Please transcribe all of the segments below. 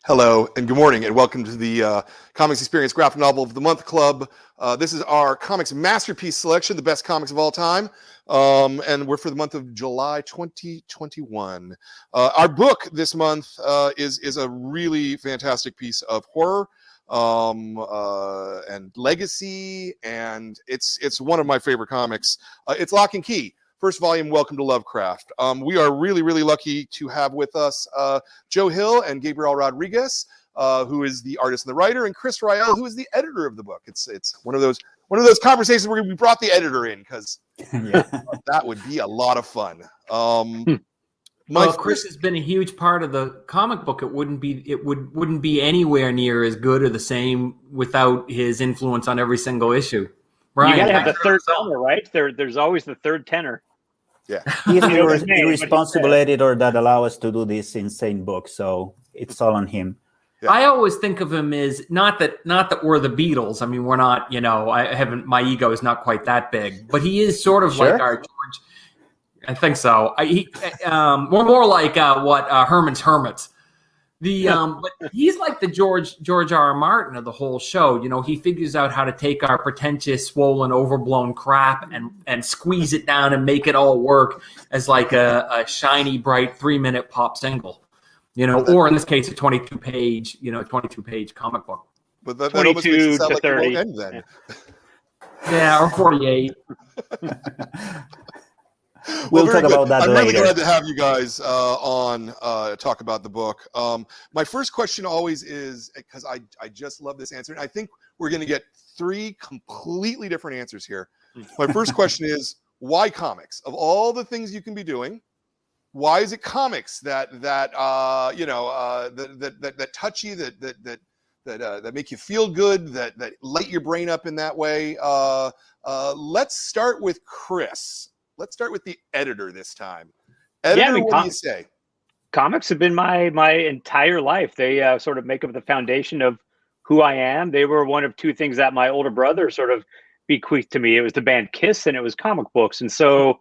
Hello and good morning and welcome to the Comics Experience Graphic Novel of the Month Club. This is our comics masterpiece selection, the best comics of all time. And we're for the month of July 2021. Our book this month is a really fantastic piece of horror and legacy, and it's one of my favorite comics. It's Lock and Key. First volume, Welcome to Lovecraft. We are really, really lucky to have with us Joe Hill and Gabriel Rodriguez, who is the artist and the writer, and Chris RYALL, who is the editor of the book. It's one of those conversations where we brought the editor in because that would be a lot of fun. Chris has been a huge part of the comic book. It wouldn't be anywhere near as good or the same without his influence on every single issue. Brian, you got to have the third tenor, right? There's always the third tenor. Yeah, he's the irresponsible editor that allows us to do this insane book, so it's all on him. Yeah. I always think of him as not that we're the Beatles. I mean, we're not. My ego is not quite that big, but he is sort of like our George. I think so. We're more like Herman's Hermits. But he's like the George R.R. Martin of the whole show. You know, he figures out how to take our pretentious, swollen, overblown crap and squeeze it down and make it all work as like a shiny, bright 3-minute pop single. You know, or in this case, a 22-page comic book. But that 22 to like 30. End then. Yeah, or 48. We'll talk about that later. I'm really glad to have you guys on talk about the book. My first question always is, because I just love this answer, and I think we're going to get 3 completely different answers here. My first question is, why comics? Of all the things you can be doing, why is it comics that touch you, that make you feel good, that light your brain up in that way? Let's start with Chris. Let's start with the editor this time. Editor, what do you say? Comics have been my entire life. They sort of make up the foundation of who I am. They were one of 2 things that my older brother sort of bequeathed to me. It was the band Kiss and it was comic books. And so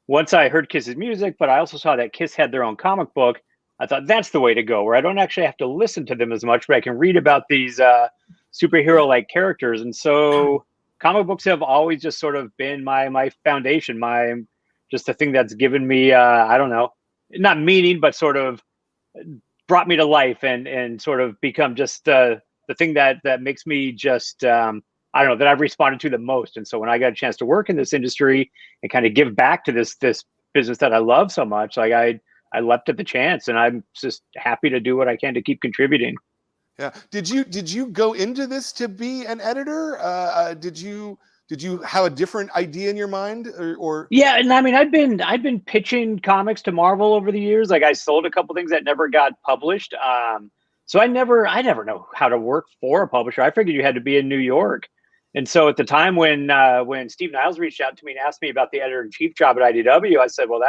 once I heard Kiss's music, but I also saw that Kiss had their own comic book, I thought that's the way to go, where I don't actually have to listen to them as much, but I can read about these superhero-like characters. And so comic books have always just sort of been my foundation, just the thing that's given me, I don't know, not meaning, but sort of brought me to life and sort of become just the thing that makes me just, I don't know, that I've responded to the most. And so when I got a chance to work in this industry and kind of give back to this business that I love so much, like I leapt at the chance, and I'm just happy to do what I can to keep contributing. Yeah. Did you go into this to be an editor? Did you have a different idea in your mind, or? Yeah, and I mean, I've been pitching comics to Marvel over the years. Like I sold a couple things that never got published. So I never know how to work for a publisher. I figured you had to be in New York. And so at the time when Steve Niles reached out to me and asked me about the editor-in-chief job at IDW, I said, well,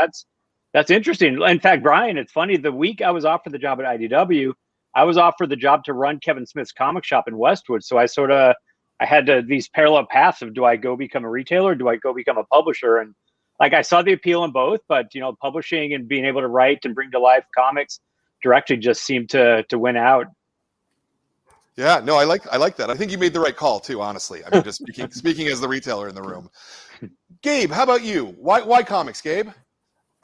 that's interesting. In fact, Brian, it's funny. The week I was offered the job at IDW, I was offered the job to run Kevin Smith's comic shop in Westwood. So I had these parallel paths of, do I go become a retailer? Do I go become a publisher? And like, I saw the appeal in both, but publishing and being able to write and bring to life comics directly just seemed to win out. Yeah, no, I like that. I think you made the right call too, honestly. I mean, just speaking as the retailer in the room. Gabe, how about you? Why comics, Gabe?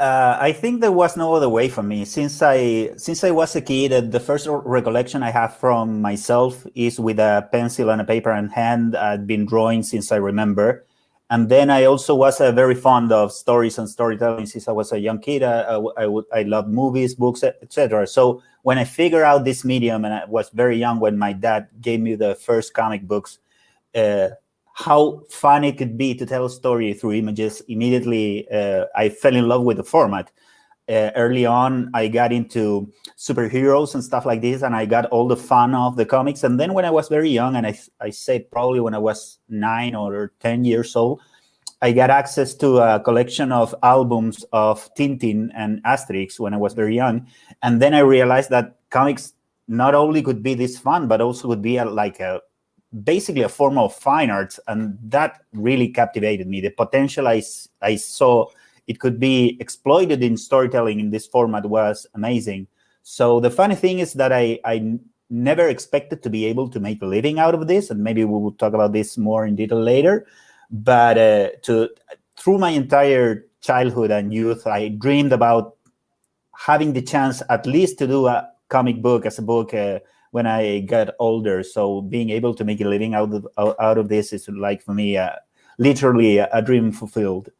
I think there was no other way for me. Since I was a kid, the first recollection I have from myself is with a pencil and a paper in hand. I'd been drawing since I remember. And then I also was very fond of stories and storytelling since I was a young kid. I loved movies, books, etc. So when I figured out this medium, and I was very young when my dad gave me the first comic books, how fun it could be to tell a story through images. Immediately, I fell in love with the format. Early on, I got into superheroes and stuff like this, and I got all the fun of the comics. And then when I was very young, and I say probably when I was 9 or 10 years old, I got access to a collection of albums of Tintin and Asterix when I was very young. And then I realized that comics not only could be this fun, but also would be basically a form of fine arts, and that really captivated me. The potential I saw it could be exploited in storytelling in this format was amazing. So the funny thing is that I never expected to be able to make a living out of this, and maybe we will talk about this more in detail later. But through my entire childhood and youth, I dreamed about having the chance at least to do a comic book as a book when I got older. So being able to make a living out of this is like, for me, literally a dream fulfilled.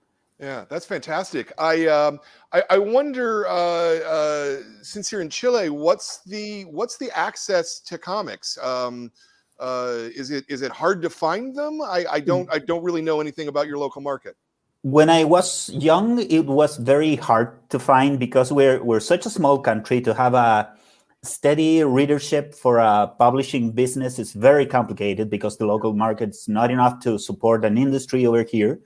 Yeah, that's fantastic. I wonder, since you're in Chile, what's the access to comics? Is it hard to find them? I don't really know anything about your local market. When I was young, it was very hard to find because we're such a small country. To have a steady readership for a publishing business is very complicated because the local market's not enough to support an industry over here.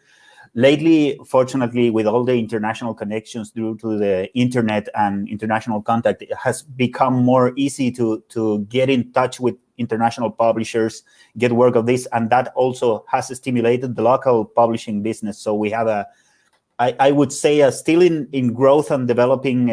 Lately, fortunately, with all the international connections due to the internet and international contact, it has become more easy to get in touch with international publishers, get work of this, and that also has stimulated the local publishing business. So we have I would say, still in growth and developing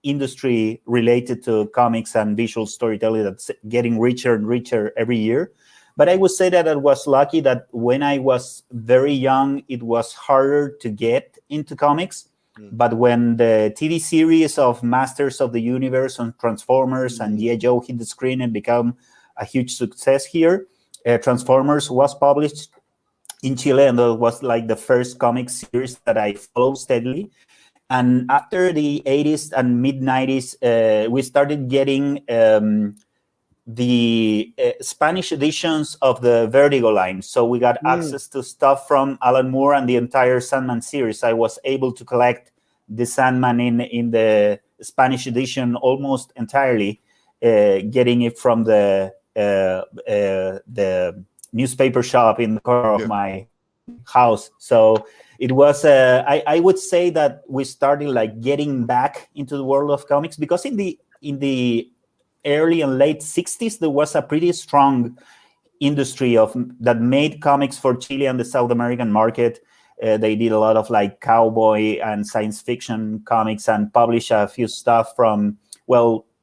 industry related to comics and visual storytelling that's getting richer and richer every year. But I would say that I was lucky that when I was very young, it was harder to get into comics. But when the TV series of Masters of the Universe and Transformers and G.I. Joe hit the screen and become a huge success here, Transformers was published in Chile, and it was like the first comic series that I followed steadily. And after the 80s and mid-90s, we started getting the Spanish editions of the Vertigo line. So we got access to stuff from Alan Moore and the entire Sandman series. I was able to collect the Sandman in the Spanish edition almost entirely, getting it from the newspaper shop in the corner of my house. So it was, I would say that we started like getting back into the world of comics, because in the early and late 60s, there was a pretty strong industry that made comics for Chile and the South American market. They did a lot of like cowboy and science fiction comics and published a few stuff from,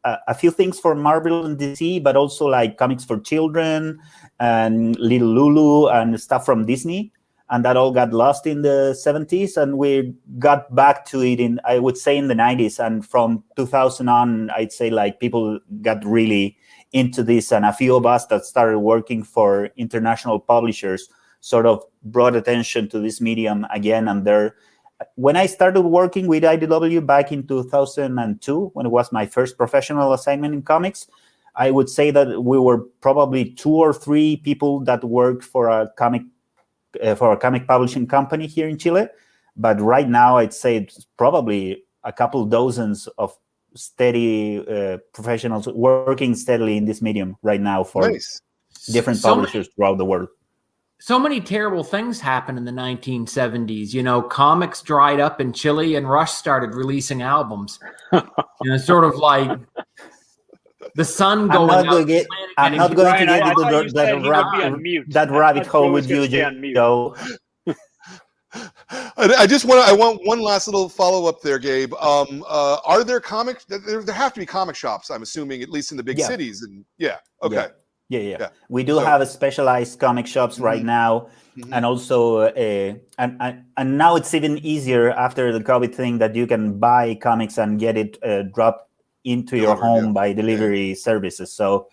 a few things for Marvel and DC, but also like comics for children and Little Lulu and stuff from Disney. And that all got lost in the 70s, and we got back to it I would say, in the 90s. And from 2000 on, I'd say like people got really into this, and a few of us that started working for international publishers sort of brought attention to this medium again. And when I started working with IDW back in 2002, when it was my first professional assignment in comics, I would say that we were probably 2 or 3 people that worked for a comic publishing company here in Chile. But right now, I'd say it's probably a couple dozens of steady professionals working steadily in this medium right now for different publishers throughout the world. So many terrible things happened in the 1970s. You know, comics dried up in Chile and Rush started releasing albums. Sort of like the sun going out. I'm not going to get into that rabbit hole with you, Joe. I want one last little follow up there, Gabe. Are there comics? There have to be comic shops, I'm assuming, at least in the big cities. And okay. Yeah. We do have a specialized comic shops right now, and also and now it's even easier after the COVID thing that you can buy comics and get it dropped into your home by delivery services. So,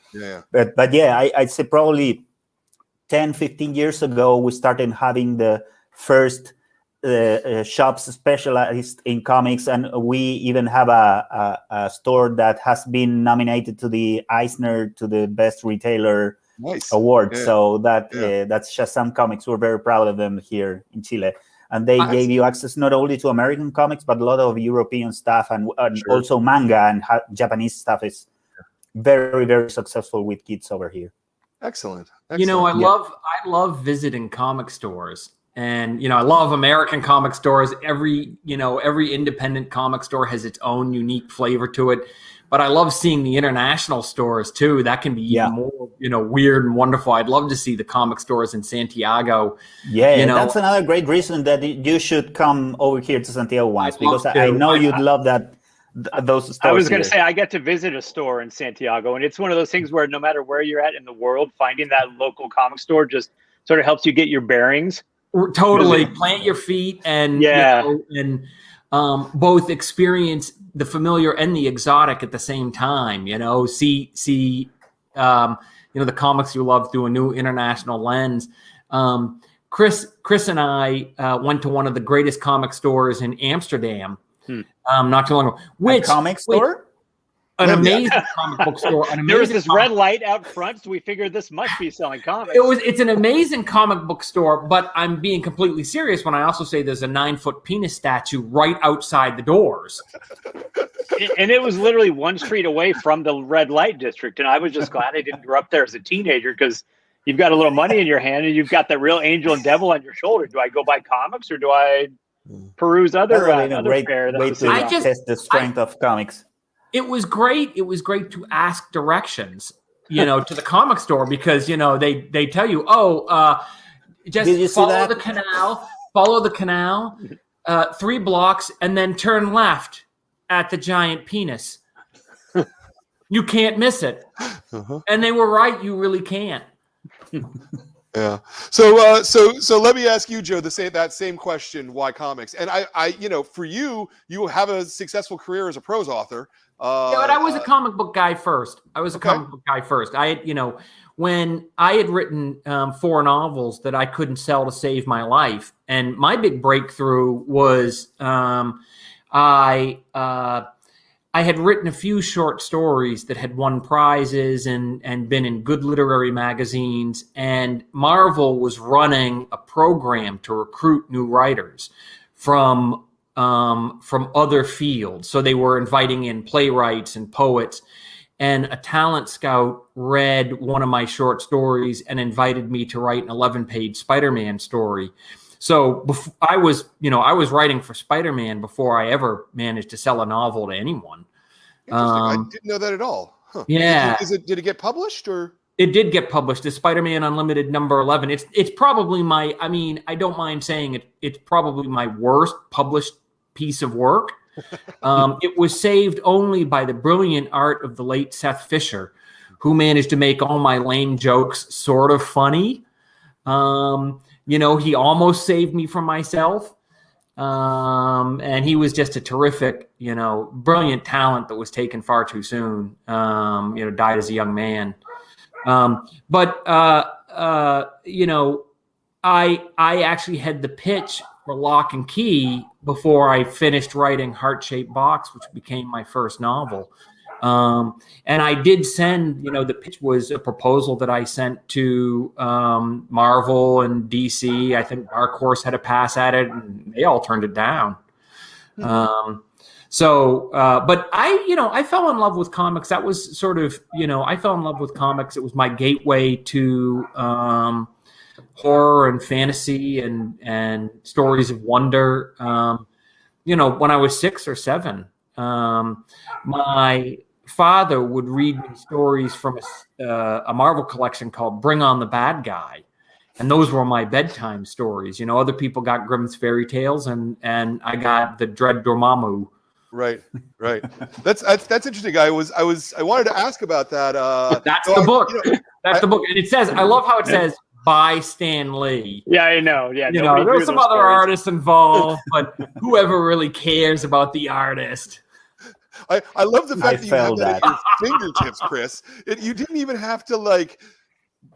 but I'd say probably 10, 15 years ago, we started having the first shops specialized in comics, and we even have a store that has been nominated to the Eisner to the best retailer award. So that's Shazam Comics. We're very proud of them here in Chile, and they gave you access not only to American comics but a lot of European stuff, and also manga and Japanese stuff is very, very successful with kids over here. Excellent. You know, I love visiting comic stores. And, I love American comic stores. Every independent comic store has its own unique flavor to it. But I love seeing the international stores, too. That can be even more, weird and wonderful. I'd love to see the comic stores in Santiago. Yeah, that's another great reason that you should come over here to Santiago once, because I know you'd love that those stores. I was going here. to say, I get to visit a store in Santiago, and it's one of those things where no matter where you're at in the world, finding that local comic store just sort of helps you get your bearings. Totally plant your feet and both experience the familiar and the exotic at the same time. See the comics you love through a new international lens. Chris and I went to one of the greatest comic stores in Amsterdam not too long ago. A comic store? An amazing comic book store. There was this red light out front, so we figured this must be selling comics. It's an amazing comic book store, but I'm being completely serious when I also say there's a 9-foot penis statue right outside the doors. And it was literally one street away from the red light district, and I was just glad I didn't grow up there as a teenager, because you've got a little money in your hand and you've got the real angel and devil on your shoulder. Do I go buy comics or do I peruse other great fare? way to test the strength of comics. It was great. It was great to ask directions, to the comic store, because they tell you, just follow the canal, 3 blocks, and then turn left at the giant penis. You can't miss it. And they were right. You really can't. Yeah. So let me ask you, Joe, that same question: why comics? And I for you have a successful career as a prose author. But I was a comic book guy first. When I had written 4 novels that I couldn't sell to save my life, and my big breakthrough was I had written a few short stories that had won prizes and been in good literary magazines, and Marvel was running a program to recruit new writers from other fields. So they were inviting in playwrights and poets, and a talent scout read one of my short stories and invited me to write an 11-page Spider-Man story. So I was writing for Spider-Man before I ever managed to sell a novel to anyone. Interesting. I didn't know that at all. Huh. Yeah. Did it get published, or? It did get published. The Spider-Man Unlimited number 11. It's probably I don't mind saying it. It's probably my worst published piece of work. It was saved only by the brilliant art of the late Seth Fisher, who managed to make all my lame jokes sort of funny. He almost saved me from myself. And he was just a terrific, brilliant talent that was taken far too soon, died as a young man. But I actually had the pitch for Lock and Key before I finished writing Heart-Shaped Box, which became my first novel. And I did send, the pitch was a proposal that I sent to Marvel and DC. I think Dark Horse had a pass at it, and they all turned it down. But I fell in love with comics. That was sort of, I fell in love with comics. It was my gateway to horror and fantasy and stories of wonder. When I was 6 or 7, my father would read me stories from a Marvel collection called Bring on the Bad Guy. And those were my bedtime stories. Other people got Grimm's fairy tales, and I got the Dread Dormammu. Right. That's interesting. I wanted to ask about that. That's the book. That's the book. And it says, I love how it says, by Stan Lee. Yeah, I know. Yeah, there's some other artists involved, but whoever really cares about the artist? I love the fact that you have that at your fingertips, Chris. You didn't even have to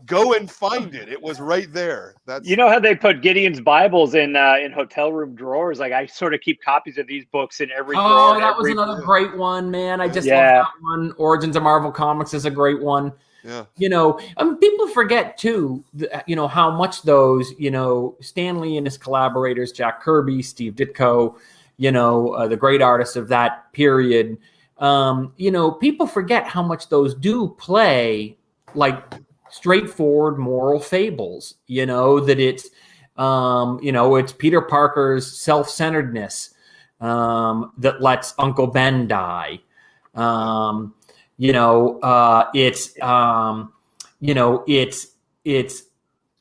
go and find it. It was right there. How they put Gideon's Bibles in hotel room drawers? I sort of keep copies of these books in every drawer. Oh, that was another great one, man. I just love that one. Origins of Marvel Comics is a great one. Yeah. People forget too, how much those, Stan Lee and his collaborators, Jack Kirby, Steve Ditko, the great artists of that period, people forget how much those do play like straightforward moral fables, that it's, it's Peter Parker's self-centeredness that lets Uncle Ben die. It's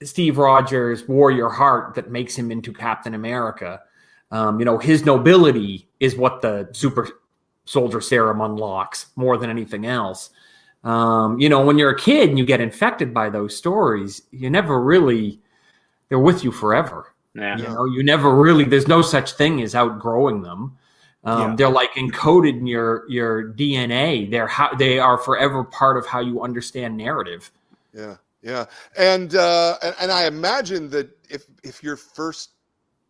Steve Rogers' warrior heart that makes him into Captain America. His nobility is what the soldier serum unlocks more than anything else. You know, when you're a kid and you get infected by those stories, you never really, they're with you forever. Yeah. You know, you never really, there's no such thing as outgrowing them. They're like encoded in your DNA. They are forever part of how you understand narrative. Yeah. Yeah. And I imagine that if your first,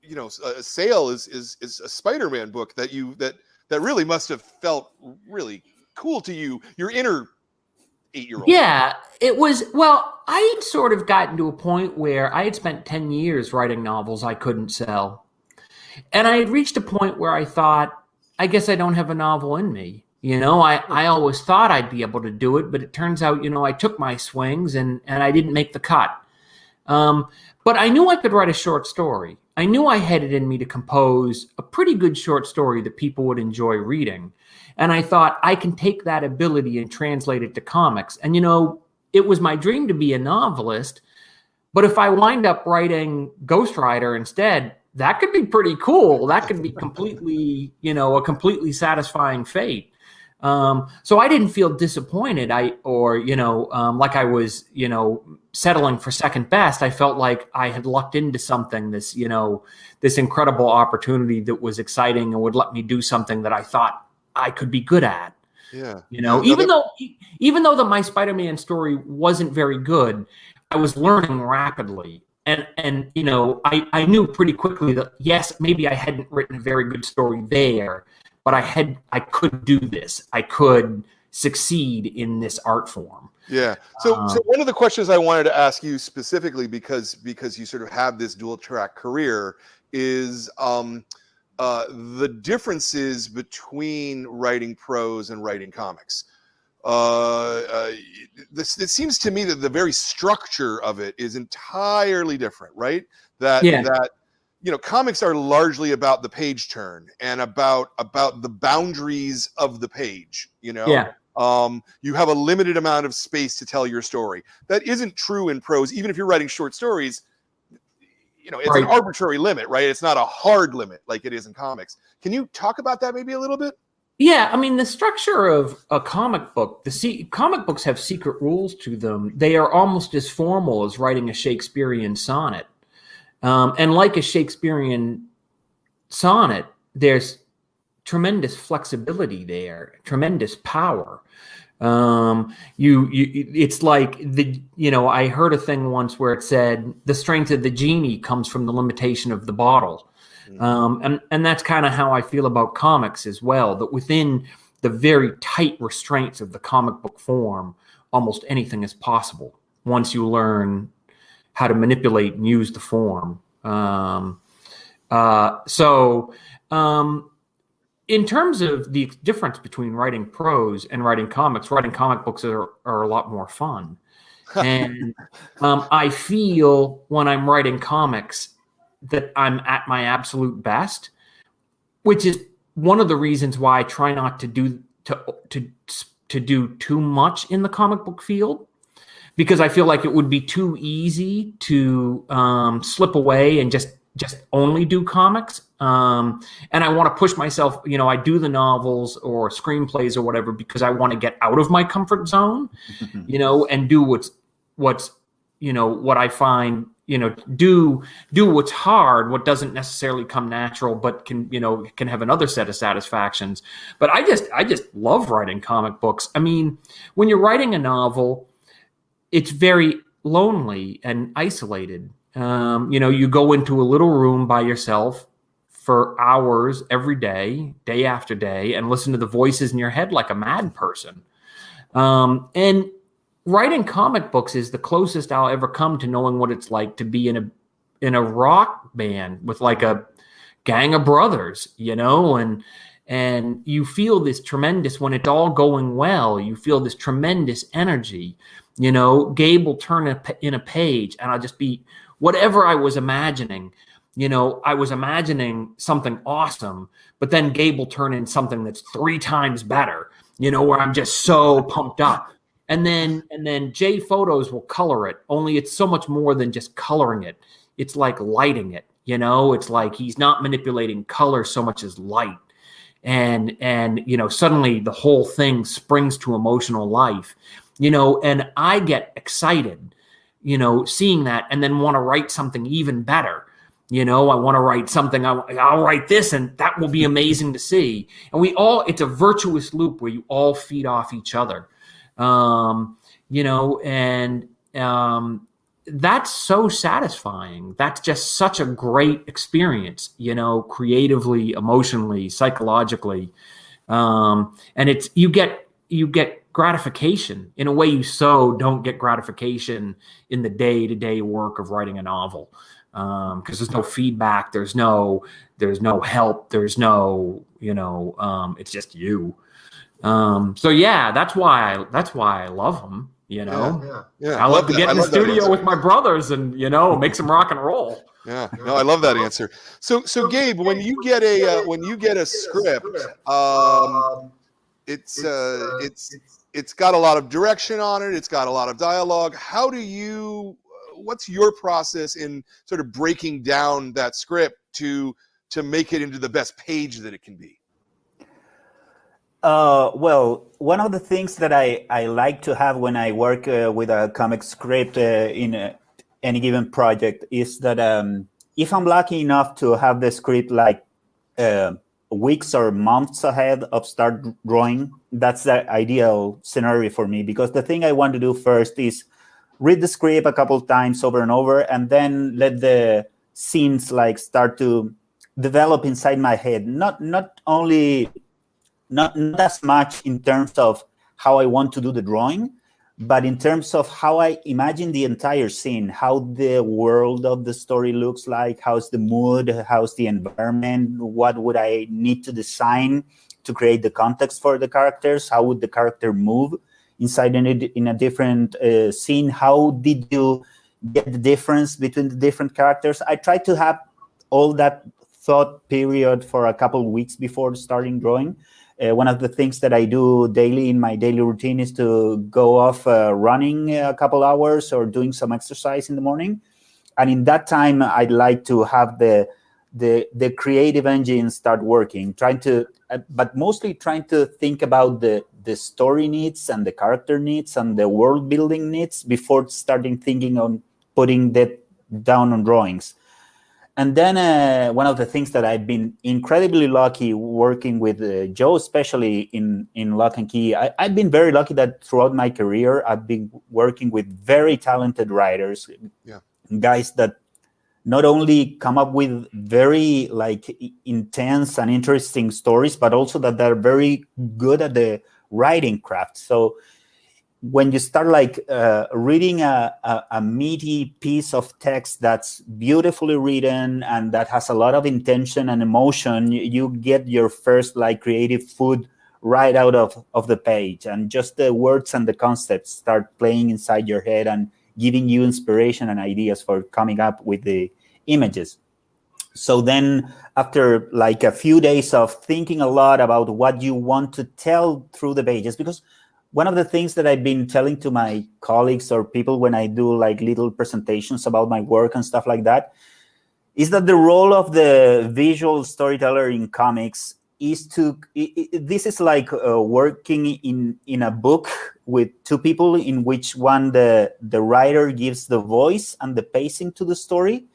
you know, sale is a Spider-Man book that really must have felt really cool to you, your inner 8-year-old. Yeah, it was. Well, I had sort of gotten to a point where I had spent 10 years writing novels I couldn't sell. And I had reached a point where I thought, I guess I don't have a novel in me. You know, I always thought I'd be able to do it, but it turns out, you know, I took my swings and I didn't make the cut. But I knew I could write a short story. I knew I had it in me to compose a pretty good short story that people would enjoy reading. And I thought I can take that ability and translate it to comics. And, you know, it was my dream to be a novelist. But if I wind up writing Ghost Rider instead, that could be pretty cool. That could be completely, you know, a completely satisfying fate. So I didn't feel disappointed. Like I was, you know, settling for second best. I felt like I had lucked into something, this incredible opportunity that was exciting and would let me do something that I thought I could be good at. Yeah. You know, even though my Spider-Man story wasn't very good, I was learning rapidly. And you know, I knew pretty quickly that, yes, maybe I hadn't written a very good story there, but I could do this. I could succeed in this art form. Yeah. So one of the questions I wanted to ask you specifically, because you sort of have this dual track career, is the differences between writing prose and writing comics. It seems to me that the very structure of it is entirely different, right? That you know, comics are largely about the page turn and about the boundaries of the page, you know? Yeah. You have a limited amount of space to tell your story. That isn't true in prose. Even if you're writing short stories, you know, it's an arbitrary limit, right? It's not a hard limit like it is in comics. Can you talk about that maybe a little bit? Yeah, I mean, the structure of a comic book, comic books have secret rules to them. They are almost as formal as writing a Shakespearean sonnet. And like a Shakespearean sonnet, there's tremendous flexibility there, tremendous power. It's like I heard a thing once where it said the strength of the genie comes from the limitation of the bottle. And that's kind of how I feel about comics as well, that within the very tight restraints of the comic book form, almost anything is possible once you learn how to manipulate and use the form. In terms of the difference between writing prose and writing comics, writing comic books are a lot more fun. And I feel when I'm writing comics that I'm at my absolute best, which is one of the reasons why I try not to do too much in the comic book field, because I feel like it would be too easy to slip away and just only do comics. And I want to push myself, you know, I do the novels or screenplays or whatever because I want to get out of my comfort zone, you know, and do what's, you know, what I find, you know, do what's hard, what doesn't necessarily come natural, but can have another set of satisfactions. But I just love writing comic books. I mean, when you're writing a novel, it's very lonely and isolated. You know, you go into a little room by yourself for hours every day, day after day, and listen to the voices in your head like a mad person. And writing comic books is the closest I'll ever come to knowing what it's like to be in a rock band with like a gang of brothers, you know, and you feel this tremendous, when it's all going well, you feel this tremendous energy. You know, Gabe will turn in a page and I'll just be, whatever I was imagining, you know, I was imagining something awesome, but then Gabe will turn in something that's 3 times better, you know, where I'm just so pumped up. And then Jay Photos will color it, only it's so much more than just coloring it. It's like lighting it, you know, it's like he's not manipulating color so much as light. and you know, suddenly the whole thing springs to emotional life, you know, and I get excited, you know, seeing that, and then want to write something even better. You know, I want to write something, I'll write this, and that will be amazing to see. And it's a virtuous loop where you all feed off each other. You know, and that's so satisfying. That's just such a great experience, you know, creatively, emotionally, psychologically. And it's, you get gratification in a way you don't get gratification in the day-to-day work of writing a novel. Because there's no feedback, there's no help, there's no, you know, it's just you. So yeah, that's why I love them. You know, I love to get in the studio with my brothers and, you know, make some rock and roll. Yeah, no, I love that answer. So Gabe, when you get a script, it's got a lot of direction on it. It's got a lot of dialogue. What's your process in sort of breaking down that script to make it into the best page that it can be? Well, one of the things that I like to have when I work with a comic script in any given project is that if I'm lucky enough to have the script like weeks or months ahead of start drawing, that's the ideal scenario for me, because the thing I want to do first is read the script a couple times over and over, and then let the scenes like start to develop inside my head. Not as much in terms of how I want to do the drawing, but in terms of how I imagine the entire scene, how the world of the story looks like, how's the mood, how's the environment, what would I need to design to create the context for the characters, how would the character move inside in a different scene, how did you get the difference between the different characters. I try to have all that thought period for a couple of weeks before starting drawing. One of the things that I do daily in my daily routine is to go off running a couple hours or doing some exercise in the morning. And in that time, I'd like to have the creative engine start working, but mostly trying to think about the story needs and the character needs and the world building needs before starting thinking on putting that down on drawings. And then one of the things that I've been incredibly lucky working with Joe, especially in Lock and Key, I've been very lucky that throughout my career, I've been working with very talented writers, guys that not only come up with very like intense and interesting stories, but also that they're very good at the writing craft. So when you start like reading a meaty piece of text that's beautifully written and that has a lot of intention and emotion, you get your first like creative food right out of the page, and just the words and the concepts start playing inside your head and giving you inspiration and ideas for coming up with the images. So then after like a few days of thinking a lot about what you want to tell through the pages, because one of the things that I've been telling to my colleagues or people when I do like little presentations about my work and stuff like that, is that the role of the visual storyteller in comics is this is like working in a book with two people, in which one, the writer gives the voice and the pacing to the story,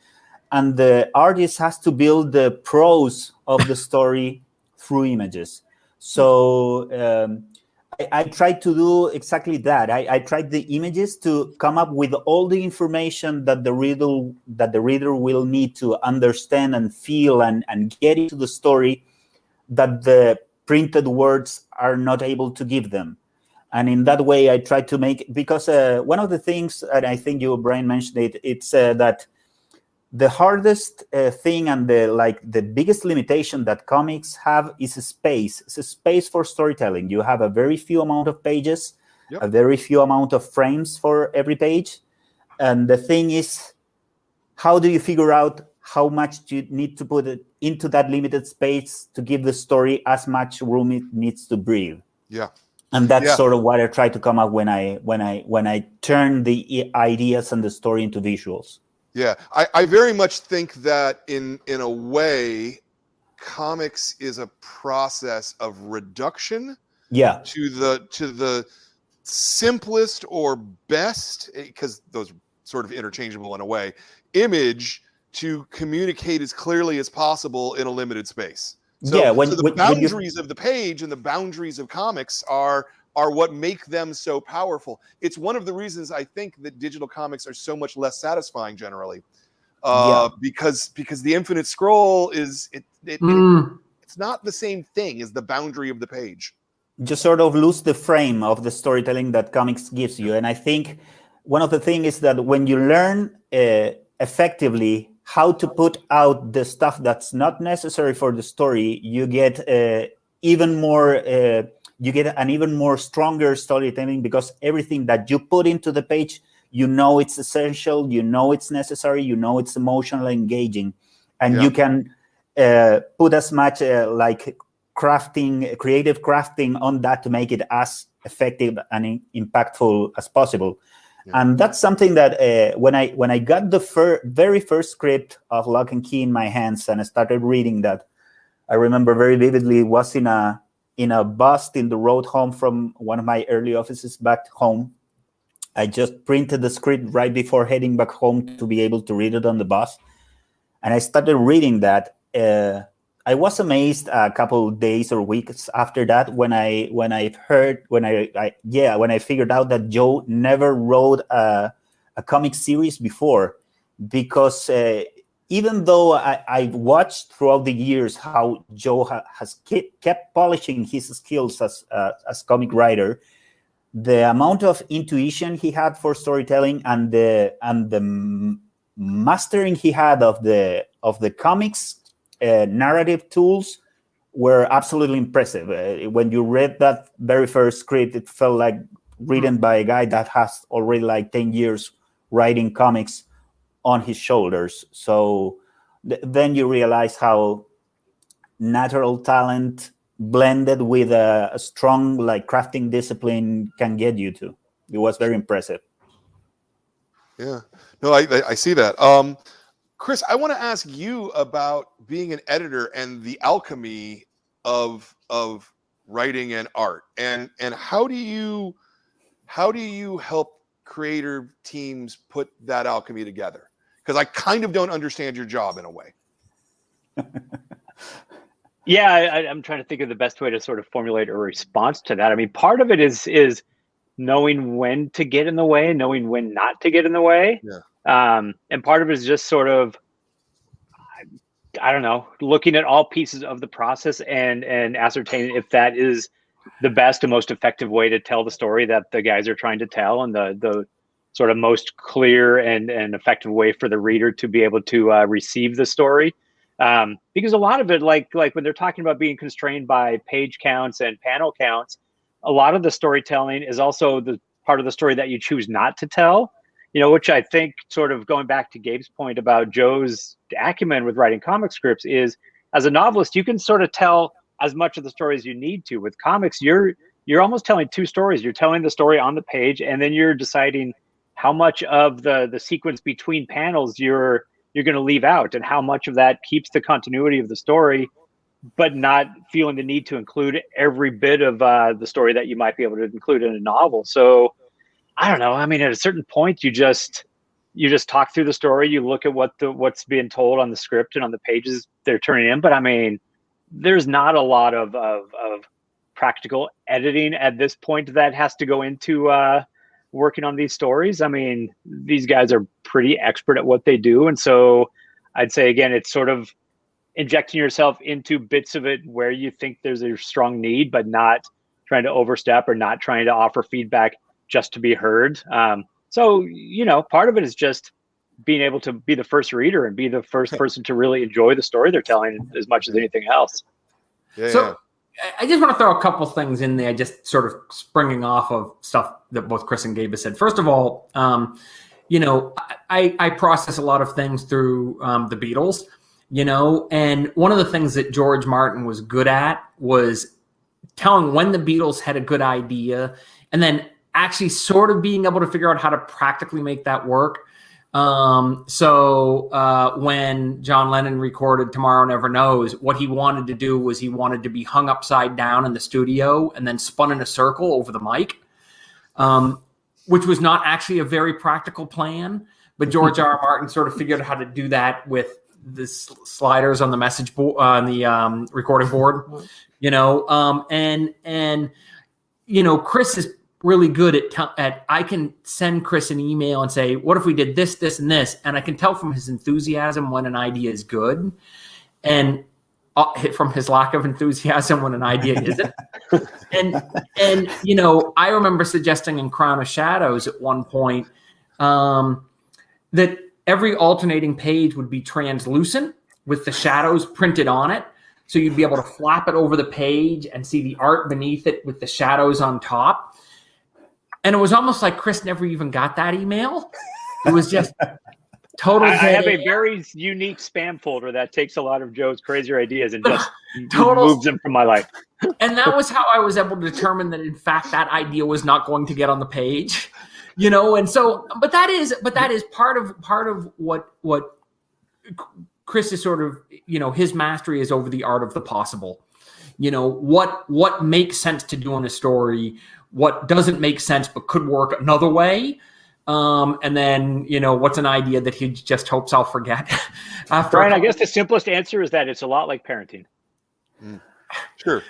and the artist has to build the prose of the story through images. So I tried to do exactly that. I tried the images to come up with all the information that the reader will need to understand and feel and get into the story that the printed words are not able to give them. And in that way, I tried to make, because one of the things, and I think you, Brian, mentioned it, it's that the hardest thing and the biggest limitation that comics have is a space. It's a space for storytelling. You have a very few amount of pages, a very few amount of frames for every page. And the thing is, how do you figure out how much you need to put it into that limited space to give the story as much room it needs to breathe? Yeah. And that's sort of what I try to come up when I turn the ideas and the story into visuals. Yeah, I very much think that in a way, comics is a process of reduction Yeah. to the simplest or best, because those are sort of interchangeable in a way, image to communicate as clearly as possible in a limited space. So, Yeah, so the boundaries of the page and the boundaries of comics are what make them so powerful. It's one of the reasons I think that digital comics are so much less satisfying generally, because the infinite scroll is it's not the same thing as the boundary of the page. Just sort of lose the frame of the storytelling that comics gives you. And I think one of the things is that when you learn effectively how to put out the stuff that's not necessary for the story, you get even more. You get an even more stronger storytelling, because everything that you put into the page, you know it's essential, you know it's necessary, you know it's emotionally engaging, and you can put as much like creative crafting on that to make it as effective and impactful as possible. And that's something that when I got the very first script of Lock and Key in my hands and I started reading that, I remember very vividly, it was in a bus in the road home from one of my early offices back home. I just printed the script right before heading back home to be able to read it on the bus. And I started reading that. I was amazed a couple of days or weeks after that when I figured out that Joe never wrote a comic series before, because even though I watched throughout the years how Joe has kept polishing his skills as comic writer, the amount of intuition he had for storytelling and the mastering he had of the comics narrative tools were absolutely impressive. When you read that very first script, it felt like written by a guy that has already like 10 years writing comics on his shoulders. So then you realize how natural talent blended with a strong like crafting discipline can get you to. It was very impressive. Yeah, no, I see that. Chris, I want to ask you about being an editor and the alchemy of writing and art, and how do you help creator teams put that alchemy together? Because I kind of don't understand your job in a way. Yeah, I'm trying to think of the best way to sort of formulate a response to that. I mean, part of it is knowing when to get in the way, knowing when not to get in the way. Yeah. And part of it is just sort of, I don't know, looking at all pieces of the process and ascertaining if that is the best and most effective way to tell the story that the guys are trying to tell, and the sort of most clear and effective way for the reader to be able to receive the story. Because a lot of it, like when they're talking about being constrained by page counts and panel counts, a lot of the storytelling is also the part of the story that you choose not to tell, you know, which I think, sort of going back to Gabe's point about Joe's acumen with writing comic scripts, is as a novelist, you can sort of tell as much of the story as you need to. With comics, you're almost telling two stories. You're telling the story on the page, and then you're deciding how much of the sequence between panels you're going to leave out, and how much of that keeps the continuity of the story, but not feeling the need to include every bit of the story that you might be able to include in a novel. So I don't know. I mean, at a certain point, you just talk through the story. You look at what's being told on the script and on the pages they're turning in. But I mean, there's not a lot of practical editing at this point that has to go into working on these stories. I mean, these guys are pretty expert at what they do. And so I'd say, again, it's sort of injecting yourself into bits of it where you think there's a strong need, but not trying to overstep or not trying to offer feedback just to be heard. So, you know, part of it is just being able to be the first reader and be the first person to really enjoy the story they're telling as much as anything else. Yeah, so I just want to throw a couple things in there, just sort of springing off of stuff that both Chris and Gabe have said. First of all, you know, I process a lot of things through the Beatles, you know, and one of the things that George Martin was good at was telling when the Beatles had a good idea, and then actually sort of being able to figure out how to practically make that work. When John Lennon recorded Tomorrow Never Knows, what he wanted to do was he wanted to be hung upside down in the studio and then spun in a circle over the mic, which was not actually a very practical plan. But George R. R. Martin sort of figured out how to do that with the sliders on the message board, on the recording board, Chris is really good at I can send Chris an email and say, what if we did this, this, and this? And I can tell from his enthusiasm when an idea is good, and from his lack of enthusiasm when an idea isn't. and I remember suggesting in Crown of Shadows at one point that every alternating page would be translucent with the shadows printed on it. So you'd be able to flap it over the page and see the art beneath it with the shadows on top. And it was almost like Chris never even got that email. It was just total. I have a very unique spam folder that takes a lot of Joe's crazier ideas and just moves them from my life. And that was how I was able to determine that, in fact, that idea was not going to get on the page. And so, but that is part of what Chris is sort of, his mastery is over the art of the possible. What makes sense to do in a story, what doesn't make sense but could work another way, and then what's an idea that he just hopes I'll forget. Brian, I guess the simplest answer is that it's a lot like parenting. Sure.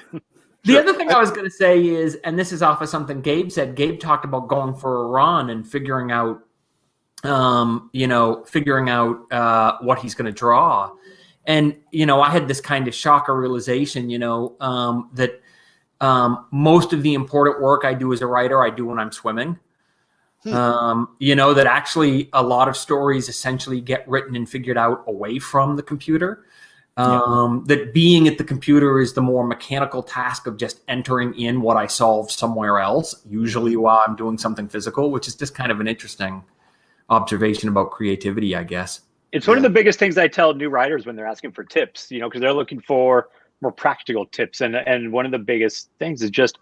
The other thing I was going to say is, and this is off of something Gabe said. Gabe talked about going for a run and figuring out what he's going to draw. And, I had this kind of shocker realization, that most of the important work I do as a writer, I do when I'm swimming. That actually a lot of stories essentially get written and figured out away from the computer. That being at the computer is the more mechanical task of just entering in what I solved somewhere else, usually while I'm doing something physical, which is just kind of an interesting observation about creativity, I guess. It's one of the biggest things I tell new writers when they're asking for tips, because they're looking for more practical tips. And one of the biggest things is just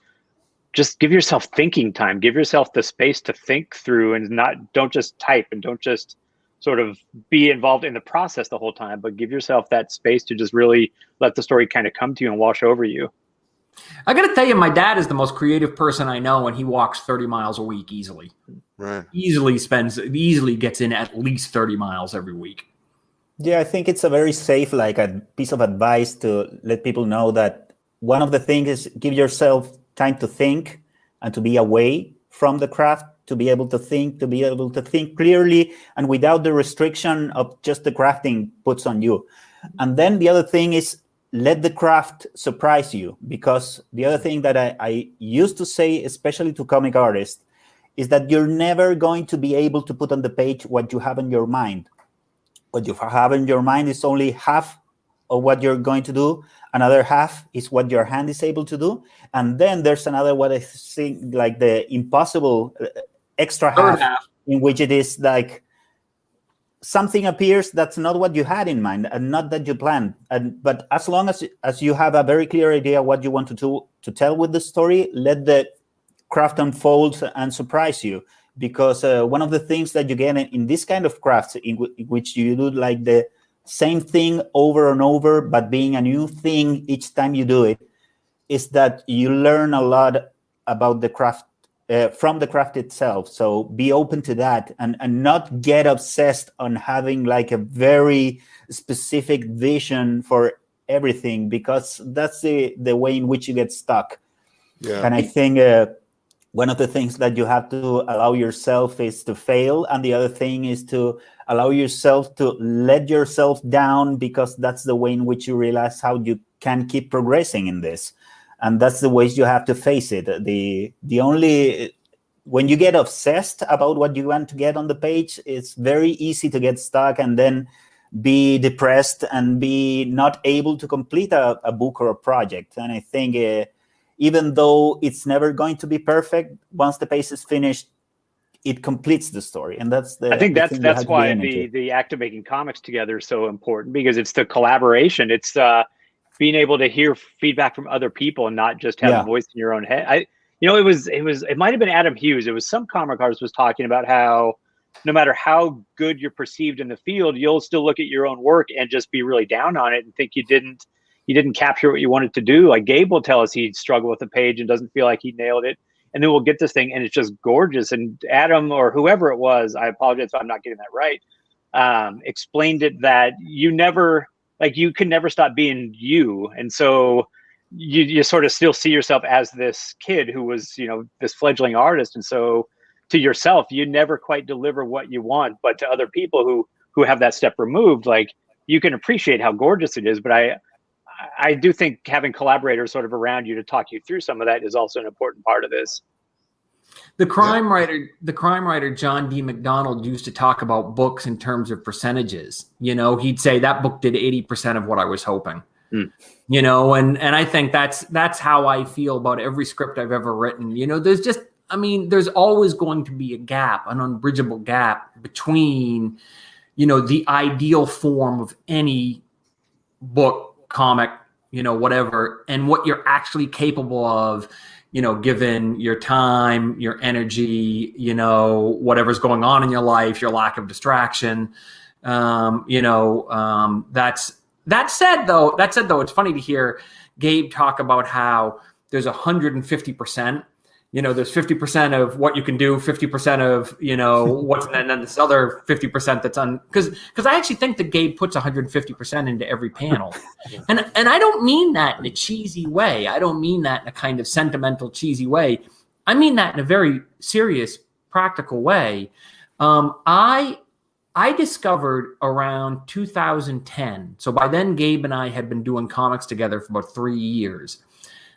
give yourself thinking time, give yourself the space to think through, and don't just type, and don't just sort of be involved in the process the whole time, but give yourself that space to just really let the story kind of come to you and wash over you. I got to tell you, my dad is the most creative person I know, and he walks 30 miles a week easily. Right. Easily gets in at least 30 miles every week. Yeah, I think it's a very safe, a piece of advice to let people know that one of the things is give yourself time to think and to be away from the craft, to be able to think clearly and without the restriction of just the crafting puts on you. And then the other thing is let the craft surprise you, because the other thing that I used to say, especially to comic artists, is that you're never going to be able to put on the page what you have in your mind. What you have in your mind is only half of what you're going to do. Another half is what your hand is able to do. And then there's another, what I think, like the impossible extra half, in which it is like something appears that's not what you had in mind and not that you planned. But as long as you have a very clear idea what you want to tell with the story, let the craft unfold and surprise you. Because one of the things that you get in this kind of crafts, in which you do like the same thing over and over, but being a new thing each time you do it, is that you learn a lot about the craft from the craft itself. So be open to that, and not get obsessed on having like a very specific vision for everything, because that's the way in which you get stuck. Yeah. And I think one of the things that you have to allow yourself is to fail, and the other thing is to allow yourself to let yourself down, because that's the way in which you realize how you can keep progressing in this. And that's the ways you have to face it. The only, when you get obsessed about what you want to get on the page, it's very easy to get stuck and then be depressed and be not able to complete a book or a project. And I think even though it's never going to be perfect, once the page is finished, it completes the story. And that's I think that's why the act of making comics together is so important, because it's the collaboration. It's being able to hear feedback from other people and not just have a voice in your own head. It might have been Adam Hughes. It was some comic artist was talking about how no matter how good you're perceived in the field, you'll still look at your own work and just be really down on it and think you didn't capture what you wanted to do. Like Gabe will tell us he'd struggle with a page and doesn't feel like he nailed it. And then we'll get this thing and it's just gorgeous. And Adam or whoever it was, I apologize if I'm not getting that right, explained it that you could never stop being you. And so you sort of still see yourself as this kid who was, this fledgling artist. And so to yourself, you never quite deliver what you want, but to other people who have that step removed, like you can appreciate how gorgeous it is. But I do think having collaborators sort of around you to talk you through some of that is also an important part of this. The crime writer John D. McDonald used to talk about books in terms of percentages. He'd say that book did 80% of what I was hoping. And I think that's how I feel about every script I've ever written. There's always going to be a gap, an unbridgeable gap between, the ideal form of any book, comic, whatever, and what you're actually capable of, given your time, your energy, whatever's going on in your life, your lack of distraction. That said though, it's funny to hear Gabe talk about how there's 150%. There's 50% of what you can do, 50% of, what's, and then this other 50% that's because I actually think that Gabe puts 150% into every panel. And I don't mean that in a cheesy way. I don't mean that in a kind of sentimental, cheesy way. I mean that in a very serious, practical way. I discovered around 2010. So by then, Gabe and I had been doing comics together for about 3 years.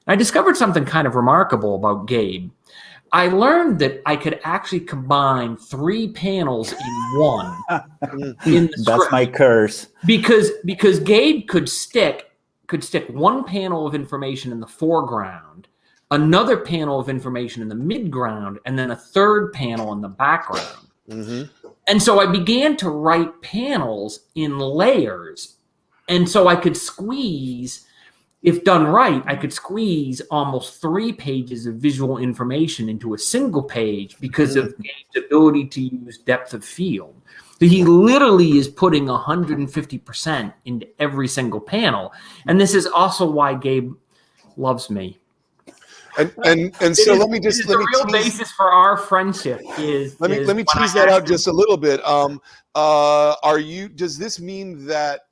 I discovered something kind of remarkable about Gabe. I learned that I could actually combine 3 panels in one in the script. That's my curse. Because Gabe could stick one panel of information in the foreground, another panel of information in the midground, and then a third panel in the background. Mm-hmm. And so I began to write panels in layers. And so I could squeeze, if done right, I could squeeze almost 3 pages of visual information into a single page because of Gabe's ability to use depth of field. So he literally is putting 150% into every single panel. And this is also why Gabe loves me. And so let me the real basis for our friendship is. Let me tease that out just a little bit. Does this mean that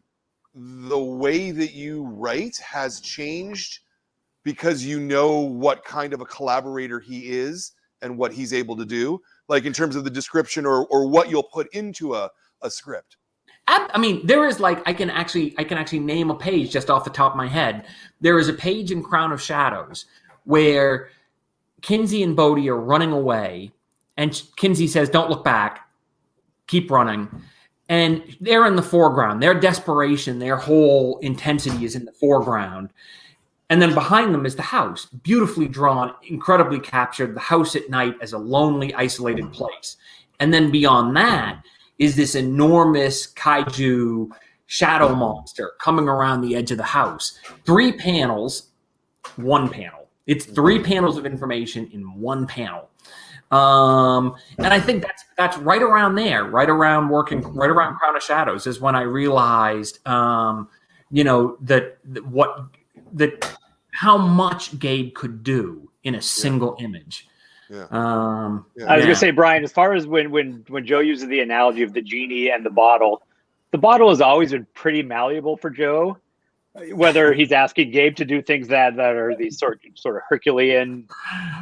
the way that you write has changed because you know what kind of a collaborator he is and what he's able to do, like in terms of the description or what you'll put into a script? There is I can actually name a page just off the top of my head. There is a page in Crown of Shadows where Kinsey and Bodhi are running away, and Kinsey says, "Don't look back, keep running." And they're in the foreground. Their desperation, their whole intensity is in the foreground. And then behind them is the house, beautifully drawn, incredibly captured, the house at night as a lonely, isolated place. And then beyond that is this enormous kaiju shadow monster coming around the edge of the house. 3 panels, 1 panel. It's 3 panels of information in 1 panel. And I think that's right around there, right around Crown of Shadows is when I realized, how much Gabe could do in a single image. I was gonna say, Brian, as far as when Joe uses the analogy of the genie and the bottle has always been pretty malleable for Joe. Whether he's asking Gabe to do things that are these sort of Herculean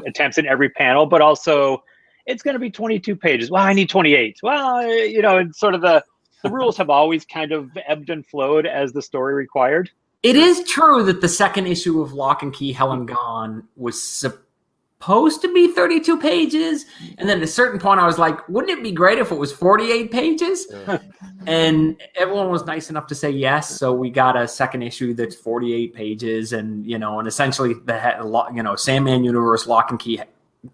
attempts in every panel, but also it's going to be 22 pages. Well, I need 28. Well, it's sort of the rules have always kind of ebbed and flowed as the story required. It is true that the second issue of Lock and Key, Hell and Gone was supposed to be 32 pages. And then at a certain point I was like, wouldn't it be great if it was 48 pages? Yeah. And everyone was nice enough to say yes. So we got a second issue that's 48 pages. And, and essentially the Sandman Universe Lock and Key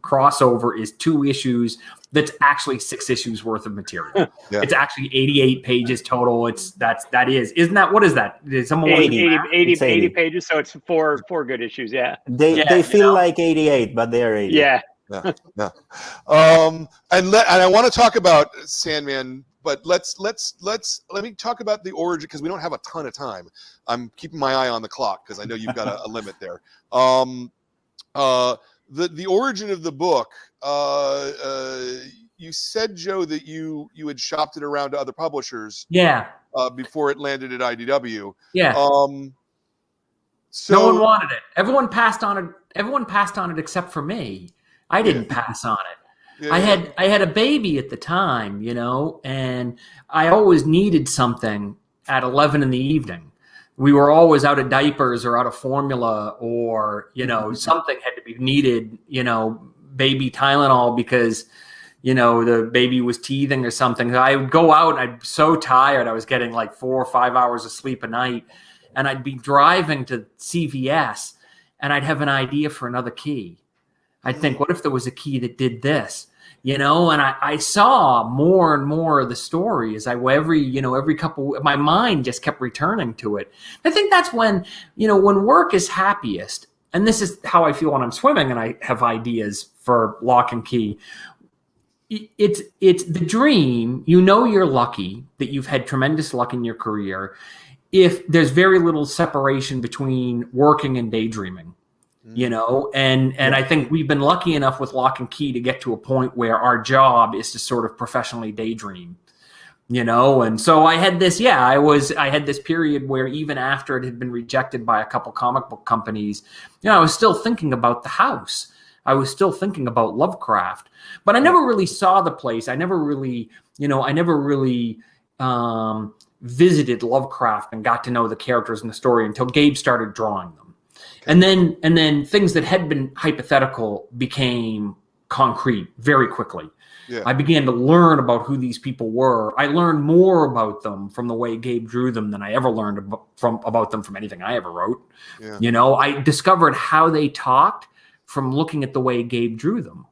crossover is 2 issues. That's actually 6 issues worth of material. Yeah. It's actually 88 pages total. Isn't that, what is that? Did someone 80 pages. So it's four good issues. Yeah. They feel like 88, but they're 80. Yeah. Yeah. Yeah. And I want to talk about Sandman, but let me talk about the origin, because we don't have a ton of time. I'm keeping my eye on the clock because I know you've got a limit there. The origin of the book. You said, Joe, that you had shopped it around to other publishers. Yeah. Before it landed at IDW. Yeah. So no one wanted it. Everyone passed on it. Everyone passed on it except for me. I didn't pass on it. Yeah, I had a baby at the time, and I always needed something at 11 in the evening. We were always out of diapers or out of formula, or something had to be needed. Baby Tylenol because the baby was teething or something. I would go out and I'd be so tired. I was getting like 4 or 5 hours of sleep a night. And I'd be driving to CVS and I'd have an idea for another key. I'd think, what if there was a key that did this? And I saw more and more of the story as every couple, my mind just kept returning to it. I think that's when work is happiest. And this is how I feel when I'm swimming and I have ideas for Lock and Key. It's the dream. You're lucky that you've had tremendous luck in your career if there's very little separation between working and daydreaming, and I think we've been lucky enough with Lock and Key to get to a point where our job is to sort of professionally daydream, and so I had this, I had this period where even after it had been rejected by a couple comic book companies, I was still thinking about the house. I was still thinking about Lovecraft, but I never really saw the place. I never really visited Lovecraft and got to know the characters in the story until Gabe started drawing them. And then things that had been hypothetical became concrete very quickly. Yeah. I began to learn about who these people were. I learned more about them from the way Gabe drew them than I ever learned about them from anything I ever wrote. Yeah. I discovered how they talked from looking at the way Gabe drew them,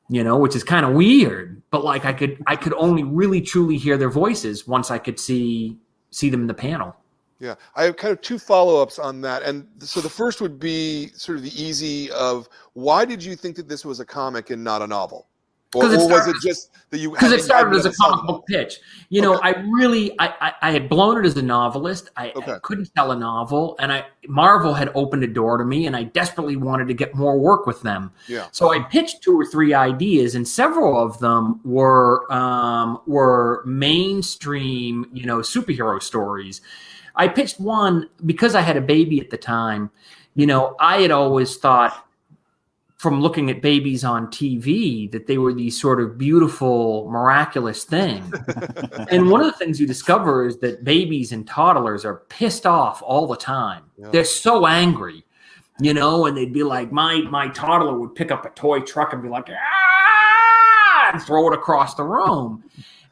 which is kind of weird, but like I could only really truly hear their voices once I could see them in the panel. Yeah. I have kind of two follow-ups on that. And so the first would be sort of the easy of, why did you think that this was a comic and not a novel? Or was it just that you? Because it started as a comic book pitch. I had blown it as a novelist. I couldn't sell a novel, and Marvel had opened a door to me, and I desperately wanted to get more work with them. Yeah. So I pitched 2 or 3 ideas, and several of them were mainstream, superhero stories. I pitched one because I had a baby at the time. I had always thought, from looking at babies on TV, that they were these sort of beautiful, miraculous things. And one of the things you discover is that babies and toddlers are pissed off all the time. Yeah. They're so angry, and they'd be like, my toddler would pick up a toy truck and be like, ah, and throw it across the room.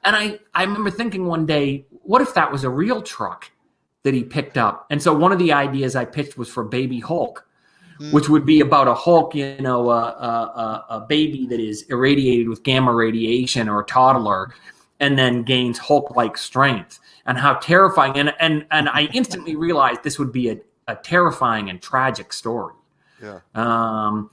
And I remember thinking one day, what if that was a real truck that he picked up? And so one of the ideas I pitched was for Baby Hulk, which would be about a Hulk, a baby that is irradiated with gamma radiation, or a toddler, and then gains Hulk-like strength, and how terrifying. And I instantly realized this would be a terrifying and tragic story. Yeah. But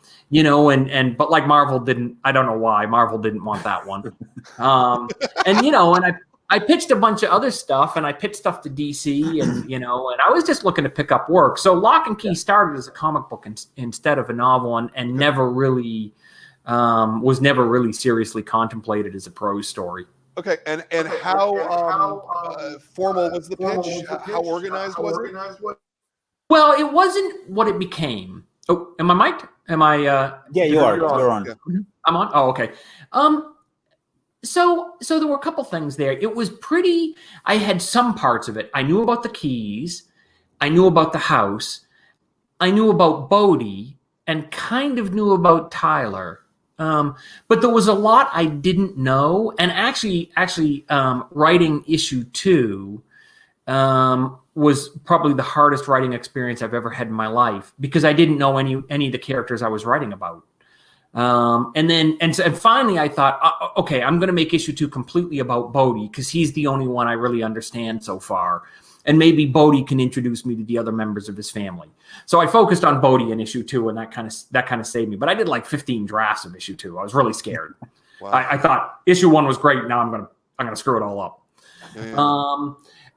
like Marvel didn't, I don't know why Marvel didn't want that one. And I pitched a bunch of other stuff, and I pitched stuff to DC, and I was just looking to pick up work. So Lock and Key started as a comic book instead of a novel, and never really was never really seriously contemplated as a prose story. Okay, and how formal was the pitch? How organized was it? Well, it wasn't what it became. Oh, am I mic'd? Am I? Yeah, you are. You're on. Yeah. I'm on. Oh, okay. So there were a couple things there. It was pretty. I had some parts of it. I knew about the keys. I knew about the house. I knew about Bodhi, and kind of knew about Tyler. But there was a lot I didn't know. And actually, writing issue 2 was probably the hardest writing experience I've ever had in my life, because I didn't know any of the characters I was writing about. And finally I thought, okay, I'm going to make issue 2 completely about Bodhi, because he's the only one I really understand so far. and maybe Bodhi can introduce me to the other members of his family. So I focused on Bodhi in issue 2, and that kind of saved me. But I did like 15 drafts of issue 2. I was really scared. Wow. I thought issue 1 was great. Now I'm gonna screw it all up. Yeah.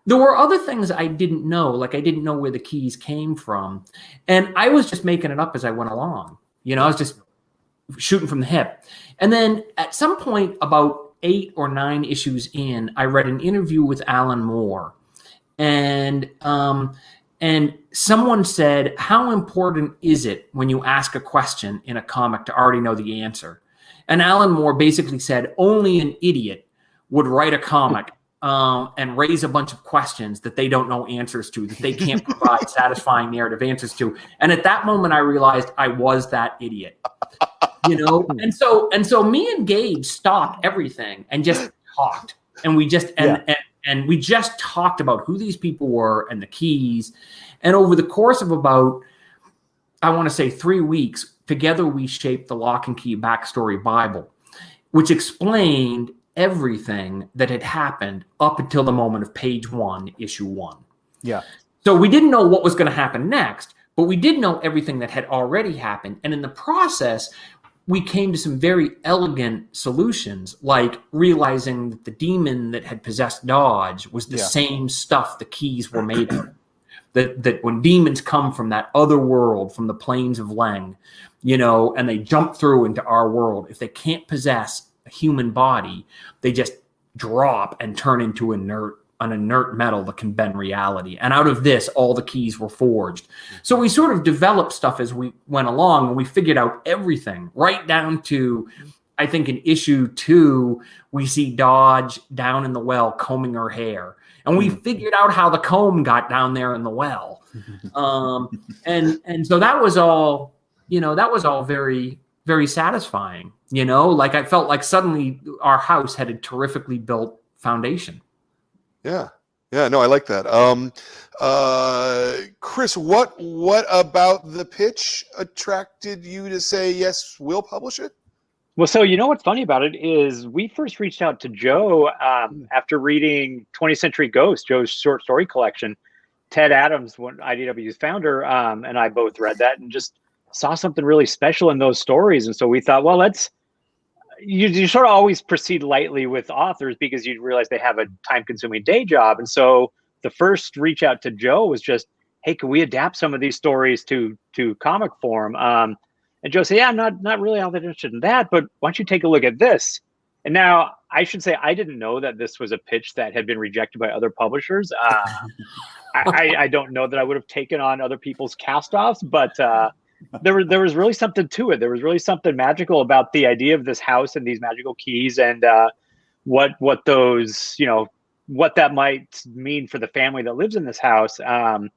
There were other things I didn't know, like I didn't know where the keys came from, and I was just making it up as I went along. You know, I was just shooting from the hip. And then at some point, about 8 or 9 issues in, I read an interview with Alan Moore, and someone said, "How important is it when you ask a question in a comic to already know the answer?" And Alan Moore basically said, "Only an idiot would write a comic and raise a bunch of questions that they don't know answers to, that they can't provide satisfying narrative answers to." And at that moment, I realized I was that idiot, you know? And so me and Gabe stopped everything and just talked. And we just, and we just talked about who these people were and the keys. And over the course of about, I want to say 3 weeks, together we shaped the Lock and Key Backstory Bible, which explained everything that had happened up until the moment of page 1, issue 1. Yeah. So we didn't know what was going to happen next, but we did know everything that had already happened. And in the process, we came to some very elegant solutions, like realizing that the demon that had possessed Dodge was the same stuff the keys were made of. That when demons come from that other world, from the plains of Leng, you know, and they jump through into our world, if they can't possess a human body, they just drop and turn into an inert metal that can bend reality. And out of this, all the keys were forged. So we sort of developed stuff as we went along, and we figured out everything, right down to, I think in issue 2, we see Dodge down in the well combing her hair. And we figured out how the comb got down there in the well. And so that was all, you know, that was all very, very satisfying. You know, like I felt like suddenly our house had a terrifically built foundation. Yeah. Yeah. No, I like that. Chris, what about the pitch attracted you to say, yes, we'll publish it? Well, so you know what's funny about it is we first reached out to Joe after reading 20th Century Ghost, Joe's short story collection. Ted Adams, IDW's founder, and I both read that and just saw something really special in those stories. And so we thought, well, you sort of always proceed lightly with authors because you realize they have a time-consuming day job. And so the first reach out to Joe was just, hey, can we adapt some of these stories to comic form? And Joe said, yeah, I'm not really all that interested in that, but why don't you take a look at this? And now I should say I didn't know that this was a pitch that had been rejected by other publishers. I don't know that I would have taken on other people's cast-offs, but there was really something to it. There was really something magical about the idea of this house and these magical keys and what those, you know, what that might mean for the family that lives in this house. And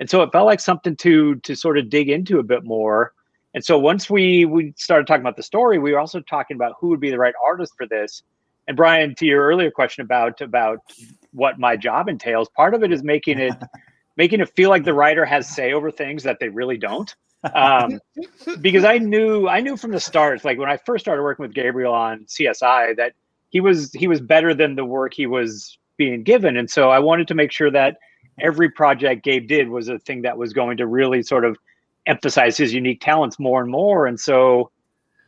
so it felt like something to sort of dig into a bit more. And so once we started talking about the story, we were also talking about who would be the right artist for this. And Brian, to your earlier question about what my job entails, part of it is making it feel like the writer has say over things that they really don't. Because I knew from the start, like when I first started working with Gabriel on CSI, that he was better than the work he was being given. And so I wanted to make sure that every project Gabe did was a thing that was going to really sort of emphasize his unique talents more and more. And so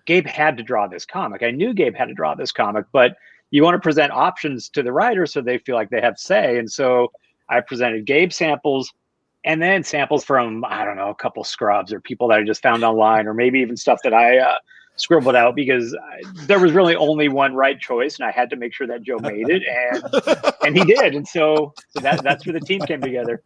Gabe had to draw this comic. I knew Gabe had to draw this comic, but you want to present options to the writer so they feel like they have say. And so I presented Gabe samples and then samples from, I don't know, a couple scrubs or people that I just found online, or maybe even stuff that I scribbled out because there was really only one right choice, and I had to make sure that Joe made it, and he did, and so that's where the team came together.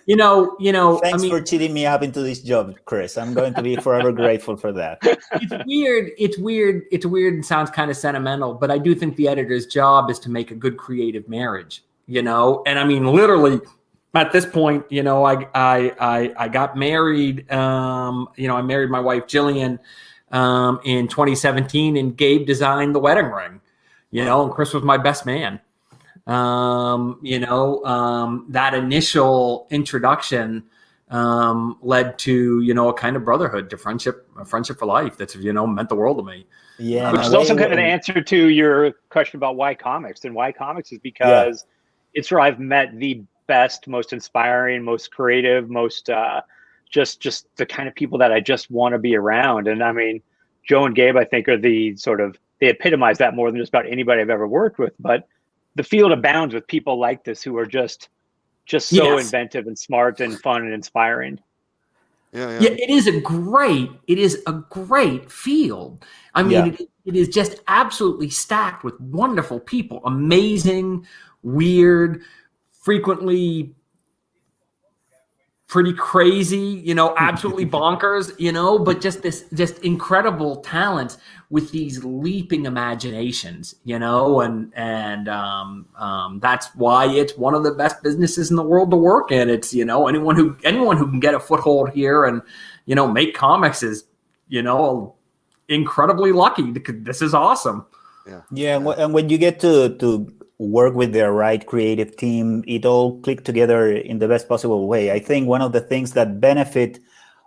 You know. Thanks for cheating me up into this job, Chris. I'm going to be forever grateful for that. It's weird and sounds kind of sentimental, but I do think the editor's job is to make a good creative marriage. You know, and I mean literally. At this point, you know, I got married. I married my wife Jillian in 2017, and Gabe designed the wedding ring. You know, and Chris was my best man. That initial introduction led to, you know, a kind of brotherhood, to a friendship for life. That's, you know, meant the world to me. Yeah, which is also kind of an answer to your question about why comics, and why comics is because it's where I've met the best, most inspiring, most creative, most just the kind of people that I just want to be around. And I mean, Joe and Gabe, I think, are the sort of, they epitomize that more than just about anybody I've ever worked with. But the field abounds with people like this who are just so inventive and smart and fun and inspiring. Yeah. It is a great field. I mean, it is just absolutely stacked with wonderful people, amazing, weird, frequently pretty crazy, absolutely bonkers, but just incredible talent with these leaping imaginations, and that's why it's one of the best businesses in the world to work in. It's, anyone who can get a foothold here and, make comics is, incredibly lucky. This is awesome. Yeah. And when you get to work with the right creative team, it all clicked together in the best possible way. I think one of the things that benefit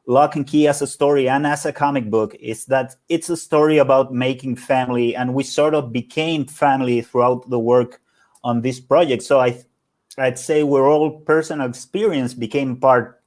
Lock and Key as a story and as a comic book is that it's a story about making family, and we sort of became family throughout the work on this project. So I'd say we're all personal experience became part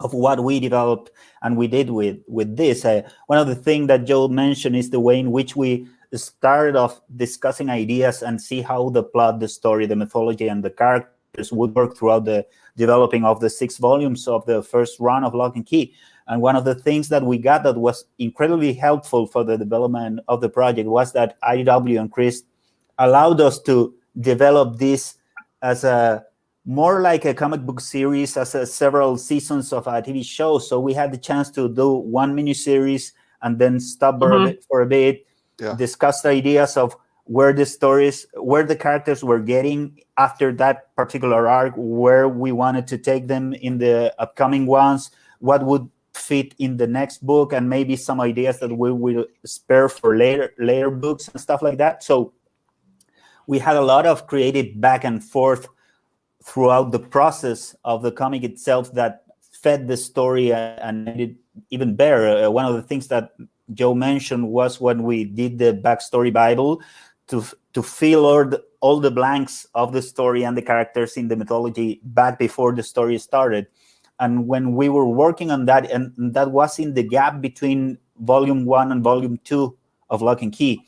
of what we developed and we did with this. One of the things that Joe mentioned is the way in which we started off discussing ideas and see how the plot, the story, the mythology, and the characters would work throughout the developing of the 6 volumes of the first run of Lock and Key. And one of the things that we got that was incredibly helpful for the development of the project was that IDW and Chris allowed us to develop this as a more like a comic book series, as several seasons of a TV show. So we had the chance to do one miniseries and then stop for a bit, discuss the ideas of where the characters were getting after that particular arc, where we wanted to take them in the upcoming ones, what would fit in the next book, and maybe some ideas that we will spare for later books and stuff like that. So we had a lot of creative back and forth throughout the process of the comic itself that fed the story and made it even better. One of the things that Joe mentioned was when we did the backstory Bible to fill all the blanks of the story and the characters in the mythology back before the story started. And when we were working on that, and that was in the gap between volume 1 and volume 2 of Lock and Key,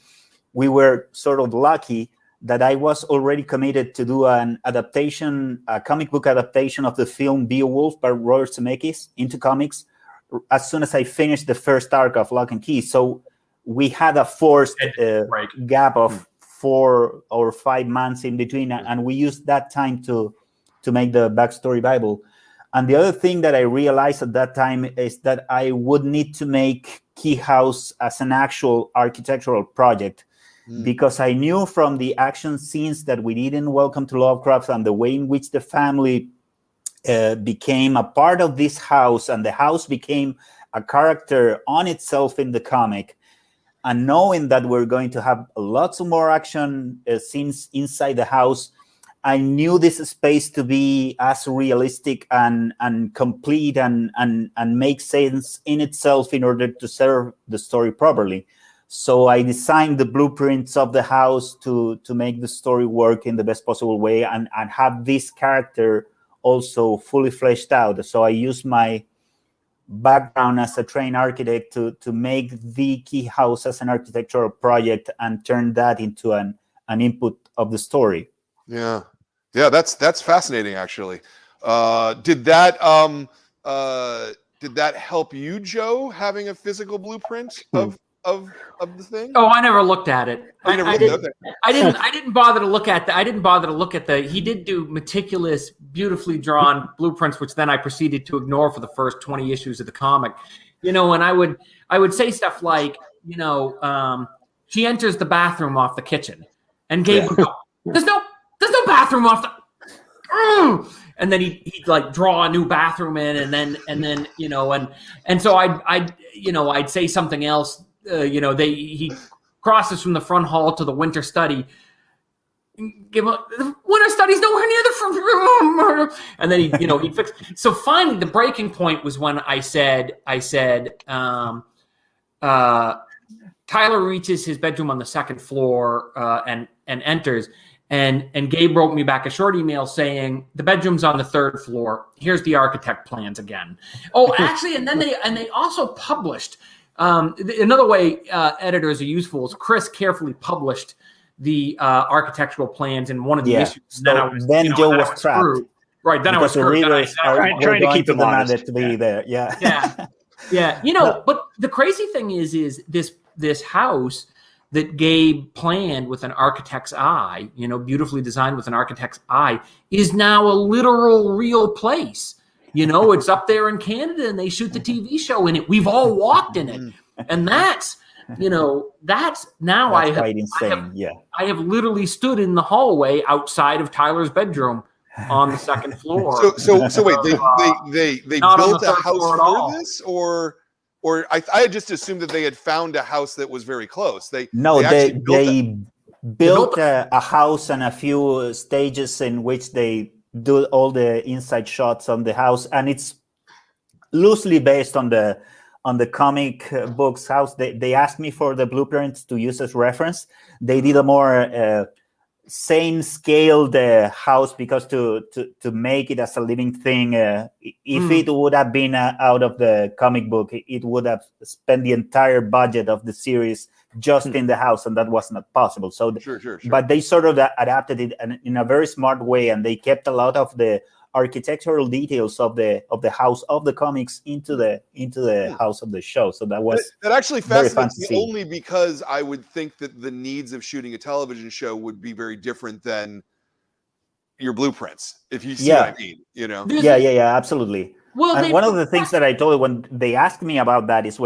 we were sort of lucky that I was already committed to do an adaptation, a comic book adaptation of the film Beowulf by Robert Zemeckis into comics as soon as I finished the first arc of Lock and Key. So we had a forced gap of 4 or 5 months in between, and we used that time to make the backstory Bible. And the other thing that I realized at that time is that I would need to make Key House as an actual architectural project, because I knew from the action scenes that we did in Welcome to Lovecraft and the way in which the family became a part of this house, and the house became a character on itself in the comic, and knowing that we're going to have lots of more action scenes inside the house, I knew this space to be as realistic and complete and make sense in itself in order to serve the story properly. So I designed the blueprints of the house to make the story work in the best possible way and have this character also fully fleshed out. So I used my background as a trained architect to make the Key House as an architectural project and turn that into an input of the story. Yeah, that's fascinating, actually. Did that help you, Joe, having a physical blueprint of the thing? Oh, I never looked at it. Oh, you never looked at it? I didn't bother to look at that. I didn't bother to look at he did do meticulous, beautifully drawn blueprints, which then I proceeded to ignore for the first 20 issues of the comic. And I would say stuff like, she enters the bathroom off the kitchen, and Gabe would go, there's no bathroom off the and then he'd like draw a new bathroom in, and then so I'd say something else. He crosses from the front hall to the winter study. The winter study's nowhere near the front room, and then he'd fix. So finally, the breaking point was when I said, Tyler reaches his bedroom on the second floor and enters. And Gabe wrote me back a short email saying the bedroom's on the third floor. Here's the architect plans again. Oh, actually, and then they also published another way editors are useful is Chris carefully published the architectural plans in one of the issues. So then Joe was trapped. Screwed. Right, then I was screwed. Trying to keep them honest. To be there. Yeah. Yeah. But the crazy thing is this house that Gabe planned with an architect's eye, beautifully designed with an architect's eye, is now a literal real place. It's up there in Canada and they shoot the TV show in it. We've all walked in it. And that's now quite insane. I have literally stood in the hallway outside of Tyler's bedroom on the second floor. So wait, they built a house for this, or I had just assumed that they had found a house that was very close. They built a house and a few stages in which they do all the inside shots on the house, and it's loosely based on the comic books house. They asked me for the blueprints to use as reference. They did a more sane scaled house because to make it as a living thing, if it would have been out of the comic book, it would have spent the entire budget of the series just in the house, and that was not possible. So sure. But they sort of adapted it in a very smart way, and they kept a lot of the architectural details of the house of the comics into the house of the show. So that actually fascinates me, only because I would think that the needs of shooting a television show would be very different than your blueprints, if you see what I mean. Yeah, absolutely. Well, and one of the things that I told when they asked me about that is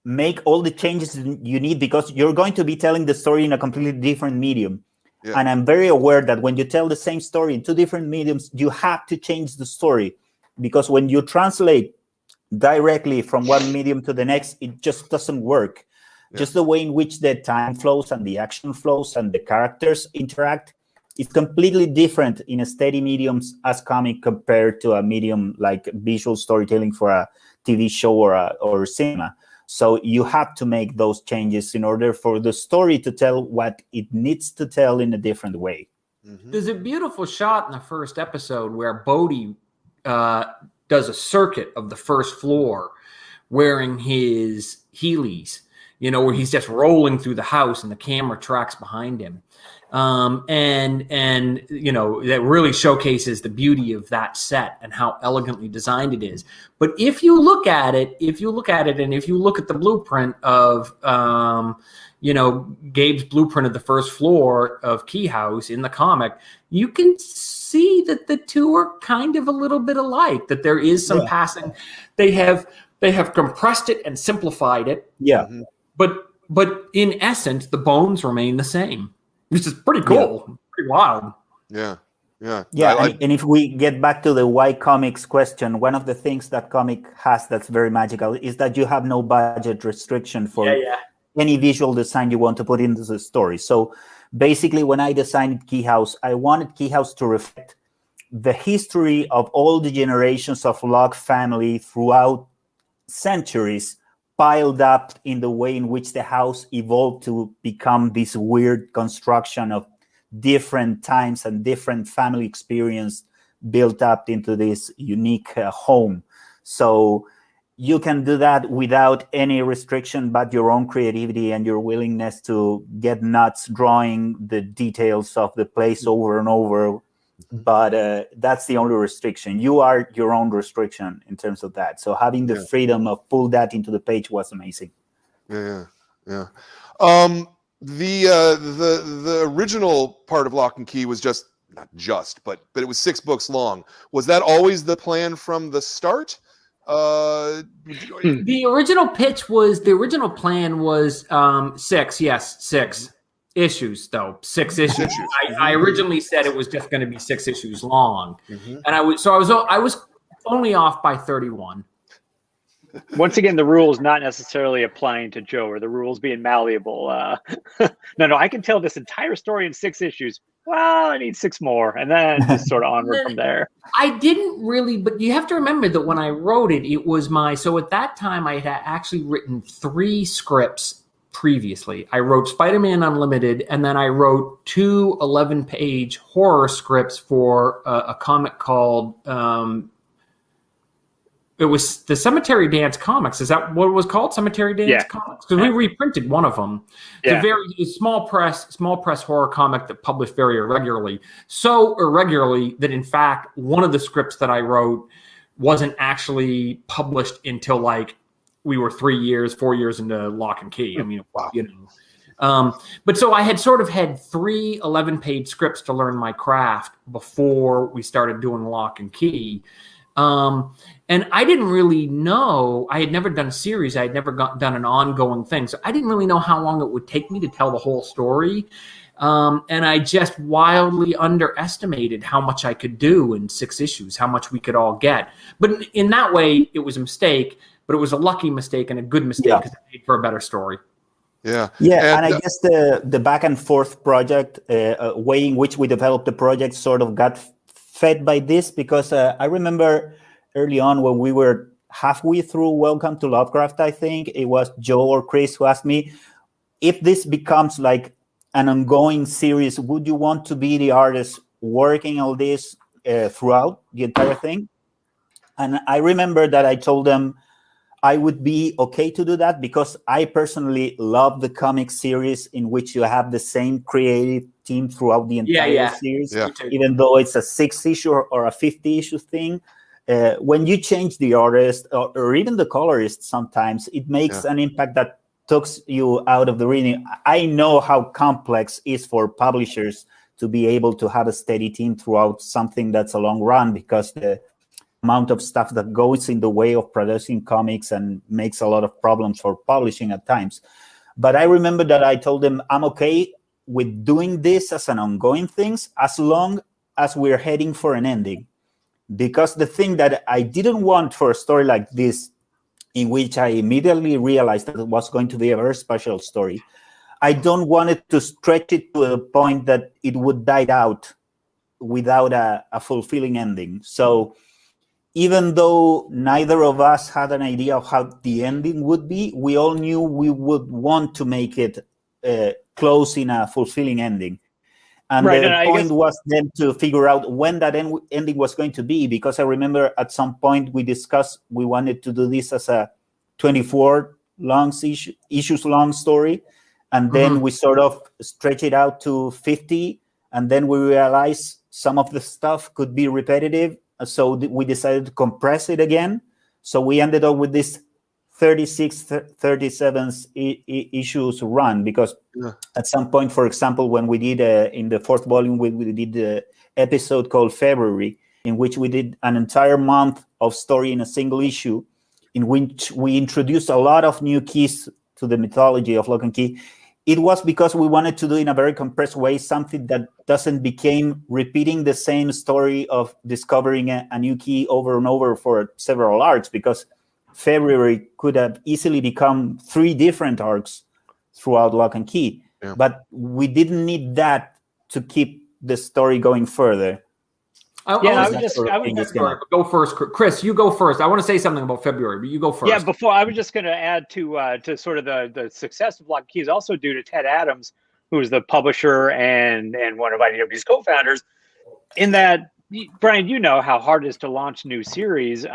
make all the changes you need, because you're going to be telling the story in a completely different medium. Yeah. And I'm very aware that when you tell the same story in two different mediums, you have to change the story, because when you translate directly from one medium to the next, it just doesn't work. Yeah. Just the way in which the time flows and the action flows and the characters interact is completely different in a steady mediums as comic compared to a medium like visual storytelling for a TV show or cinema. So you have to make those changes in order for the story to tell what it needs to tell in a different way. Mm-hmm. There's a beautiful shot in the first episode where Bodhi does a circuit of the first floor wearing his Heelys, where he's just rolling through the house and the camera tracks behind him. And that really showcases the beauty of that set and how elegantly designed it is. But if you look at it, and if you look at the blueprint of, Gabe's blueprint of the first floor of Key House in the comic, you can see that the two are kind of a little bit alike, that there is some passing. They have compressed it and simplified it. Yeah. But in essence, the bones remain the same, which is pretty cool, pretty wild. Yeah. And if we get back to the why comics question, one of the things that comic has that's very magical is that you have no budget restriction for any visual design you want to put into the story. So basically, when I designed Key House, I wanted Key House to reflect the history of all the generations of Locke family throughout centuries, piled up in the way in which the house evolved to become this weird construction of different times and different family experience built up into this unique home. So you can do that without any restriction but your own creativity and your willingness to get nuts drawing the details of the place over and over. But that's the only restriction. You are your own restriction in terms of that. So having the freedom of pull that into the page was amazing. Yeah. The original part of Lock and Key was but it was 6 books long. Was that always the plan from the start? The original plan was 6. Yes, 6 issues though. 6 issues. I originally said it was just going to be 6 issues long, and I was only off by 31. Once again, the rules not necessarily applying to Joe, or the rules being malleable. No, I can tell this entire story in 6 issues. Well, I need 6 more, and then just sort of onward from there. I didn't really, but you have to remember that when I wrote it, it was so at that time I had actually written 3 scripts previously. I wrote Spider-Man Unlimited, and then I wrote 2 11-page horror scripts for a comic called it was the Cemetery Dance Comics. Is that what it was called? Cemetery Dance Comics? Because we reprinted one of them. It's a very small press horror comic that published very irregularly. So irregularly that, in fact, one of the scripts that I wrote wasn't actually published until like we were 4 years into Lock and Key. I mean, you know. But so I had sort of had 3 11-page scripts to learn my craft before we started doing Lock and Key. And I didn't really know, I had never done a series. I had never done an ongoing thing. So I didn't really know how long it would take me to tell the whole story. And I just wildly underestimated how much I could do in 6 issues, how much we could all get. But in that way, it was a mistake, but it was a lucky mistake and a good mistake because it made for a better story. Yeah, and I guess the back and forth project, way in which we developed the project sort of got fed by this, because I remember early on when we were halfway through Welcome to Lovecraft, I think it was Joe or Chris who asked me, if this becomes like an ongoing series, would you want to be the artist working on this throughout the entire thing? And I remember that I told them I would be okay to do that because I personally love the comic series in which you have the same creative team throughout the entire series, even though it's a 6-issue or a 50-issue thing. When you change the artist or even the colorist, sometimes it makes an impact that takes you out of the reading. I know how complex it is for publishers to be able to have a steady team throughout something that's a long run, because the amount of stuff that goes in the way of producing comics and makes a lot of problems for publishing at times. But I remember that I told them I'm okay with doing this as an ongoing thing as long as we're heading for an ending. Because the thing that I didn't want for a story like this, in which I immediately realized that it was going to be a very special story, I don't want it to stretch it to a point that it would die out without a fulfilling ending. So even though neither of us had an idea of how the ending would be, we all knew we would want to make it close in a fulfilling ending. And the point was then to figure out when that ending was going to be, because I remember at some point we discussed we wanted to do this as a 24 issues long story. And then we sort of stretch it out to 50. And then we realized some of the stuff could be repetitive. So we decided to compress it again. So we ended up with this 36, 37 issues run, because at some point, for example, when we did in the 4th volume, we did the episode called February, in which we did an entire month of story in a single issue, in which we introduced a lot of new keys to the mythology of Lock and Key. It was because we wanted to do in a very compressed way something that doesn't become repeating the same story of discovering a new key over and over for several arcs, because February could have easily become 3 different arcs throughout Lock and Key. But we didn't need that to keep the story going further. I would go first. Chris, you go first. I want to say something about February, but you go first. Yeah, before I was just going to add to sort of the success of Lock and Key is also due to Ted Adams, who's the publisher and one of IDW's co-founders. In that, Brian, you know how hard it is to launch new series.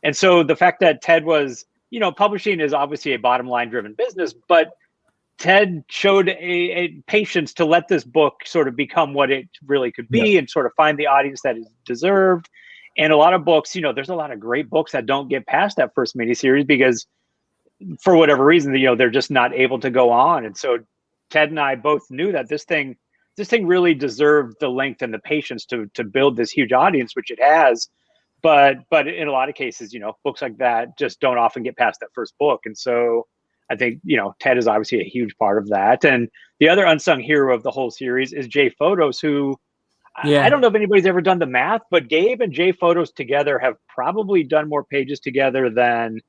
And so the fact that Ted was, publishing is obviously a bottom line driven business, but Ted showed a patience to let this book sort of become what it really could be and sort of find the audience that it deserved. And a lot of books, there's a lot of great books that don't get past that first miniseries because for whatever reason, they're just not able to go on. And so Ted and I both knew that this thing really deserved the length and the patience to build this huge audience, which it has. But in a lot of cases, books like that just don't often get past that first book. And so I think, Ted is obviously a huge part of that. And the other unsung hero of the whole series is Jay Photos, who I don't know if anybody's ever done the math, but Gabe and Jay Photos together have probably done more pages together than,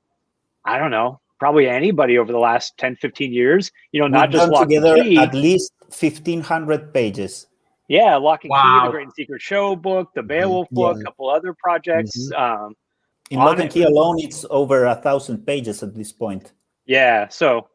I don't know, probably anybody over the last 10, 15 years. Not just Lock together and Key. At least 1,500 pages. Yeah, Lock and Key, the Great and Secret Show book, the Beowulf book, a couple other projects. In Lock and Key alone, it's over 1,000 pages at this point. Yeah, so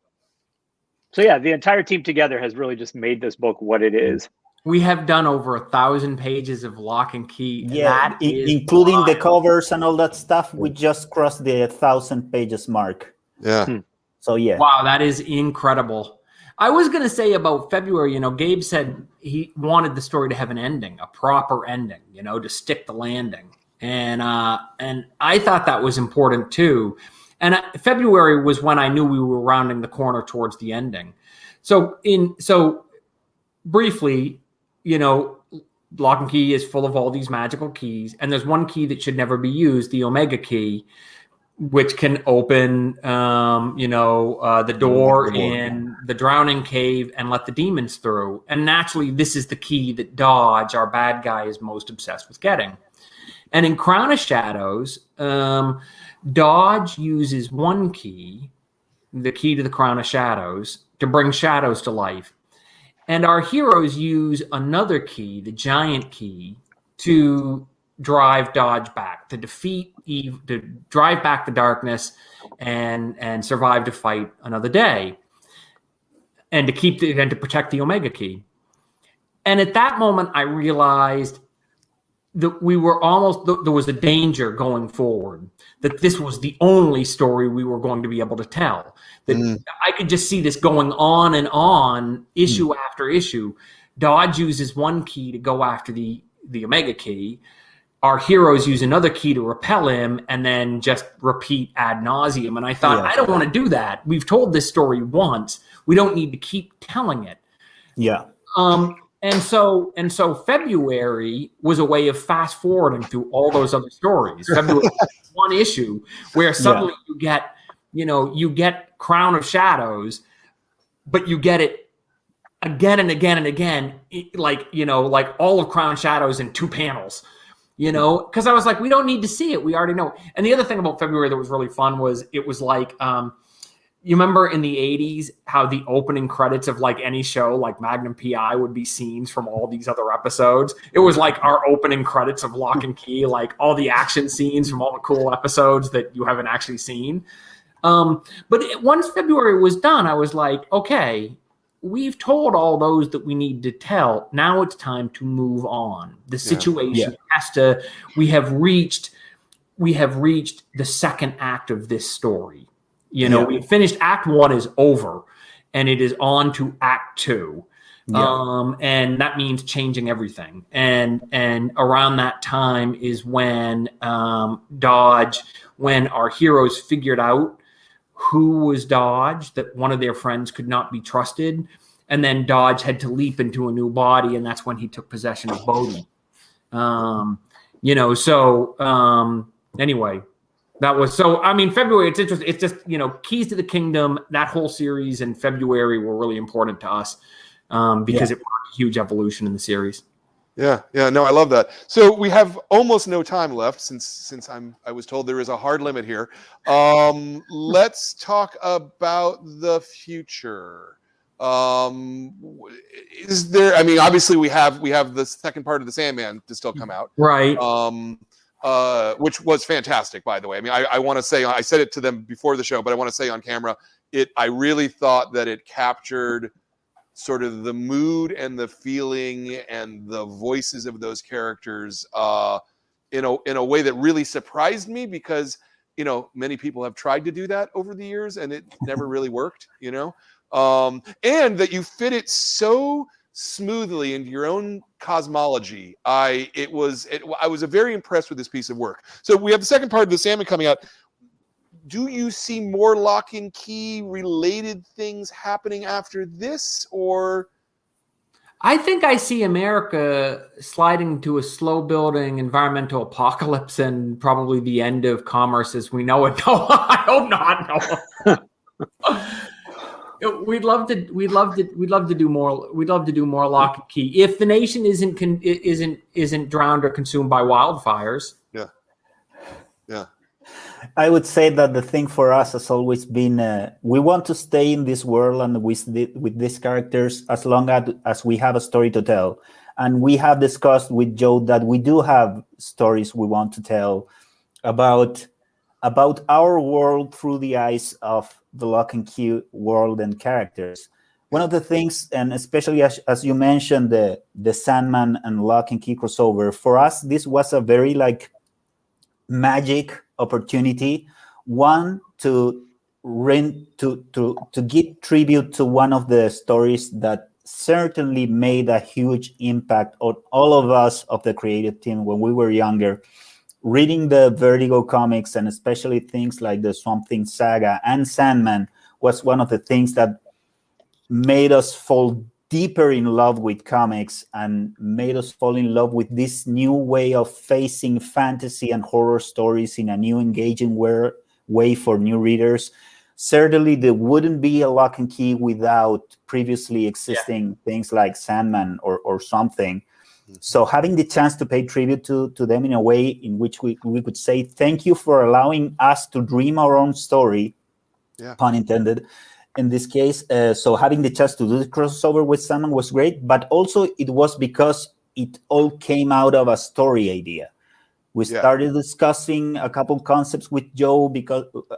So yeah, the entire team together has really just made this book what it is. We have done over 1,000 pages of Lock and Key. Yeah, That is including wild. the covers and all that stuff. We just crossed the 1,000 pages mark. Yeah. So yeah. Wow, that is incredible. I was going to say about February, you know, Gabe said he wanted the story to have an ending, a proper ending, you know, to stick the landing. And I thought that was important too. And February was when I knew we were rounding the corner towards the ending. So briefly, you know, Lock and Key is full of all these magical keys, and there's one key that should never be used, the Omega key, which can open, the door in the drowning cave and let the demons through. And naturally, this is the key that Dodge, our bad guy, is most obsessed with getting. And in Crown of Shadows, Dodge uses one key, the key to the Crown of Shadows, to bring shadows to life. And our heroes use another key, the giant key, to drive Dodge back, to defeat Eve, to drive back the darkness and survive to fight another day, and to protect the Omega key. And at that moment, I realized that there was a danger going forward, that this was the only story we were going to be able to tell. That I could just see this going on, issue after issue. Dodge uses one key to go after the Omega key. Our heroes use another key to repel him, and then just repeat ad nauseum. And I thought, I don't want to do that. We've told this story once. We don't need to keep telling it. Yeah. And so February was a way of fast forwarding through all those other stories. February was one issue where suddenly you get Crown of Shadows, but you get it again and again and again, like all of Crown of Shadows in 2 panels. Because I was like, we don't need to see it. We already know. And the other thing about February that was really fun was it was like, you remember in the 80s how the opening credits of like any show like Magnum PI would be scenes from all these other episodes? It was like our opening credits of Lock and Key, like all the action scenes from all the cool episodes that you haven't actually seen. But once February was done, I was like, okay, we've told all those that we need to tell. Now it's time to move on. The situation has to, we have reached the second act of this story. We finished Act 1 is over, and it is on to Act 2. And that means changing everything. And around that time is when when our heroes figured out who was Dodge, that one of their friends could not be trusted. And then Dodge had to leap into a new body, and that's when he took possession of Bodhi. Anyway, that was February, it's interesting. It's just, Keys to the Kingdom, that whole series in February were really important to us because it marked a huge evolution in the series. Yeah, no, I love that. So we have almost no time left since I was told there is a hard limit here. Let's talk about the future. Is there? Obviously we have the second part of the Sandman to still come out, right? Which was fantastic, by the way. I want to say, I said it to them before the show, but I want to say on camera, I really thought that it captured sort of the mood and the feeling and the voices of those characters in a way that really surprised me, because many people have tried to do that over the years and it never really worked, and that you fit it so smoothly into your own cosmology. I was very impressed with this piece of work. So we have the second part of the Sandman coming out. Do you see more Lock and Key related things happening after this, or? I think I see America sliding to a slow building environmental apocalypse and probably the end of commerce as we know it. No, I hope not. No. We'd love to do more. We'd love to do more Lock and Key if the nation isn't drowned or consumed by wildfires. Yeah. I would say that the thing for us has always been we want to stay in this world and with these characters as long as we have a story to tell. And we have discussed with Joe that we do have stories we want to tell about our world through the eyes of the Lock and Key world and characters. One of the things, and especially as you mentioned, the Sandman and Lock and Key crossover, for us, this was a very like magic opportunity. One, to give tribute to one of the stories that certainly made a huge impact on all of us of the creative team when we were younger. Reading the Vertigo comics, and especially things like the Swamp Thing saga and Sandman, was one of the things that made us fall deeper in love with comics and made us fall in love with this new way of facing fantasy and horror stories in a new engaging way for new readers. Certainly there wouldn't be a Lock and Key without previously existing things like Sandman or something. So having the chance to pay tribute to them in a way in which we could say thank you for allowing us to dream our own story, pun intended, in this case. So having the chance to do the crossover with Sandman was great, but also it was because it all came out of a story idea. We started discussing a couple concepts with Joe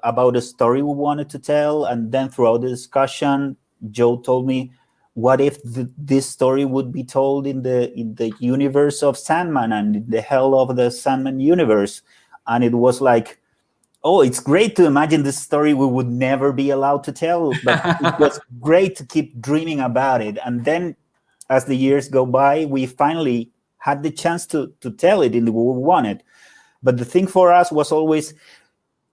about a story we wanted to tell, and then throughout the discussion, Joe told me, "What if this story would be told in the universe of Sandman and in the hell of the Sandman universe?" And it was like, oh, it's great to imagine this story we would never be allowed to tell, but it was great to keep dreaming about it. And then, as the years go by, we finally had the chance to tell it in the way we wanted. But the thing for us was always,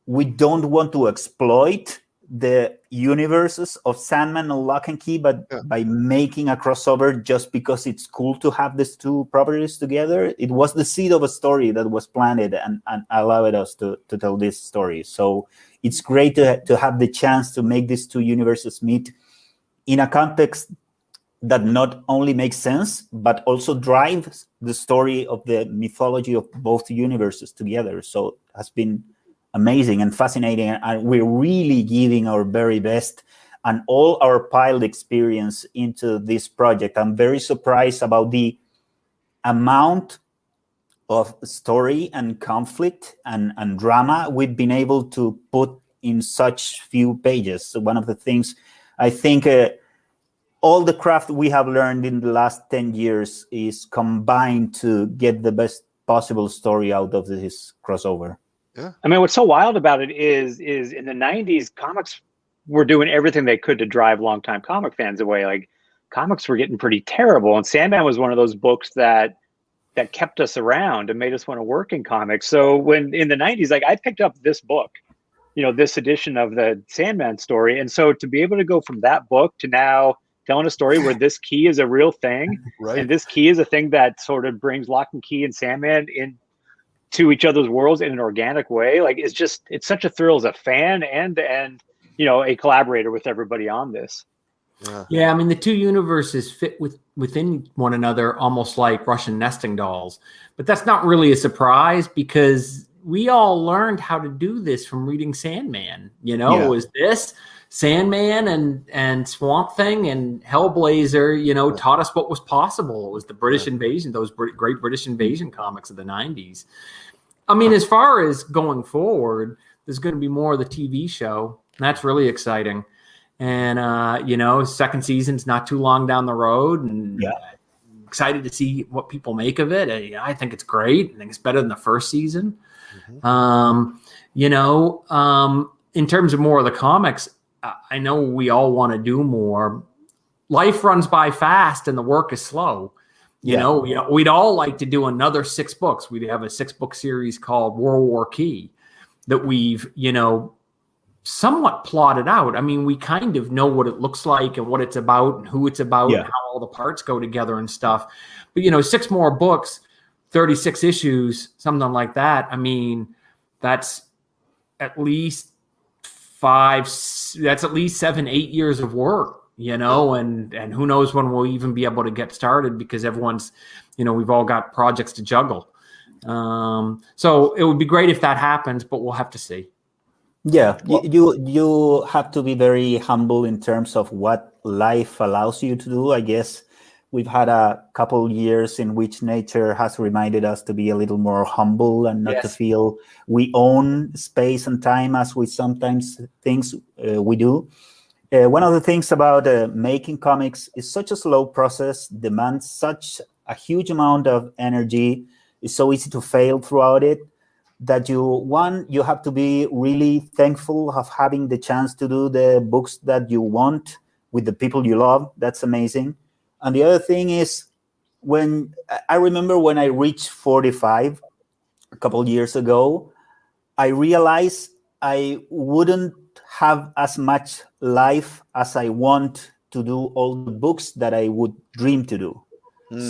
we don't want to exploit the universes of Sandman and Lock and Key, but by making a crossover just because it's cool to have these two properties together. It was the seed of a story that was planted and allowed us to tell this story. So it's great to have the chance to make these two universes meet in a context that not only makes sense, but also drives the story of the mythology of both universes together. So it has been amazing and fascinating, and we're really giving our very best and all our piled experience into this project. I'm very surprised about the amount of story and conflict and drama we've been able to put in such few pages. So one of the things I think all the craft we have learned in the last 10 years is combined to get the best possible story out of this crossover. Yeah. I mean, what's so wild about it is in the 90s, comics were doing everything they could to drive longtime comic fans away. Like, comics were getting pretty terrible, and Sandman was one of those books that kept us around and made us want to work in comics. So when in the 90s, like, I picked up this book, this edition of the Sandman story, and so to be able to go from that book to now telling a story where this key is a real thing, and this key is a thing that sort of brings Lock and Key and Sandman in to each other's worlds in an organic way. Like, it's such a thrill as a fan and a collaborator with everybody on this. Yeah, I mean, the two universes fit within one another almost like Russian nesting dolls. But that's not really a surprise, because we all learned how to do this from reading Sandman. It was this Sandman and Swamp Thing and Hellblazer, taught us what was possible. It was the British invasion, those great British invasion comics of the 90s. I mean, as far as going forward, there's going to be more of the TV show. That's really exciting. And, second season's not too long down the road, and excited to see what people make of it. I think it's great. I think it's better than the first season. In terms of more of the comics, I know we all want to do more. Life runs by fast and the work is slow. We'd all like to do another 6 books. We'd have a 6-book series called World War Key that we've, somewhat plotted out. I mean, we kind of know what it looks like and what it's about and who it's about and how all the parts go together and stuff. But, 6 more books, 36 issues, something like that. I mean, that's at least 7, 8 years of work, and who knows when we'll even be able to get started, because everyone's, we've all got projects to juggle. So it would be great if that happens, but we'll have to see. Yeah, you have to be very humble in terms of what life allows you to do. I guess we've had a couple years in which nature has reminded us to be a little more humble and not to feel we own space and time as we sometimes think we do. One of the things about making comics is such a slow process, demands such a huge amount of energy. It's so easy to fail throughout it that you have to be really thankful of having the chance to do the books that you want with the people you love. That's amazing. And the other thing is, when I remember when I reached 45 a couple years ago, I realized I wouldn't have as much life as I want to do all the books that I would dream to do.